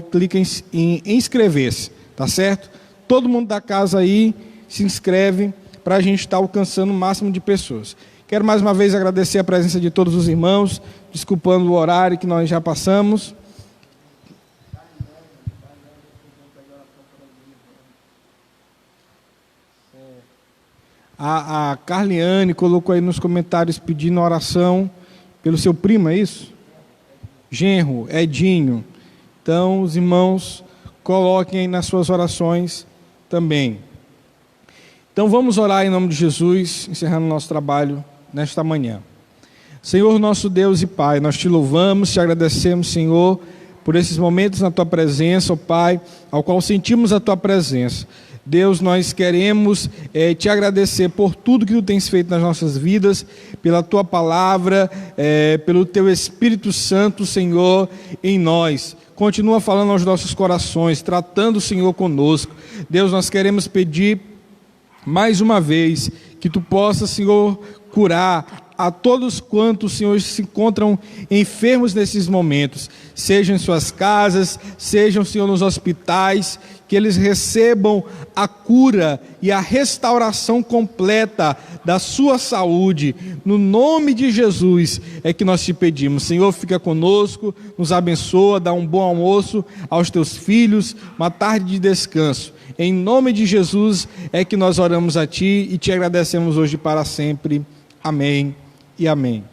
clica em inscrever-se, tá certo? Todo mundo da casa aí se inscreve para a gente estar alcançando o máximo de pessoas. Quero mais uma vez agradecer a presença de todos os irmãos, desculpando o horário que nós já passamos. A Carliane colocou aí nos comentários pedindo oração pelo seu primo, é isso? Genro, Edinho. Então, os irmãos, coloquem aí nas suas orações também. Então, vamos orar em nome de Jesus, encerrando o nosso trabalho nesta manhã. Senhor, nosso Deus e Pai, nós te louvamos, te agradecemos, Senhor, por esses momentos na Tua presença, ó Pai, ao qual sentimos a Tua presença. Deus, nós queremos te agradecer por tudo que Tu tens feito nas nossas vidas, pela Tua palavra, pelo Teu Espírito Santo, Senhor, em nós. Continua falando aos nossos corações, tratando o Senhor conosco. Deus, nós queremos pedir mais uma vez que Tu possa, Senhor, curar a todos quantos, Senhor, se encontram enfermos nesses momentos, sejam em suas casas, sejam, Senhor, nos hospitais, que eles recebam a cura e a restauração completa da sua saúde. No nome de Jesus é que nós te pedimos. Senhor, fica conosco, nos abençoa, dá um bom almoço aos teus filhos, uma tarde de descanso. Em nome de Jesus é que nós oramos a Ti e te agradecemos hoje para sempre. Amém e amém.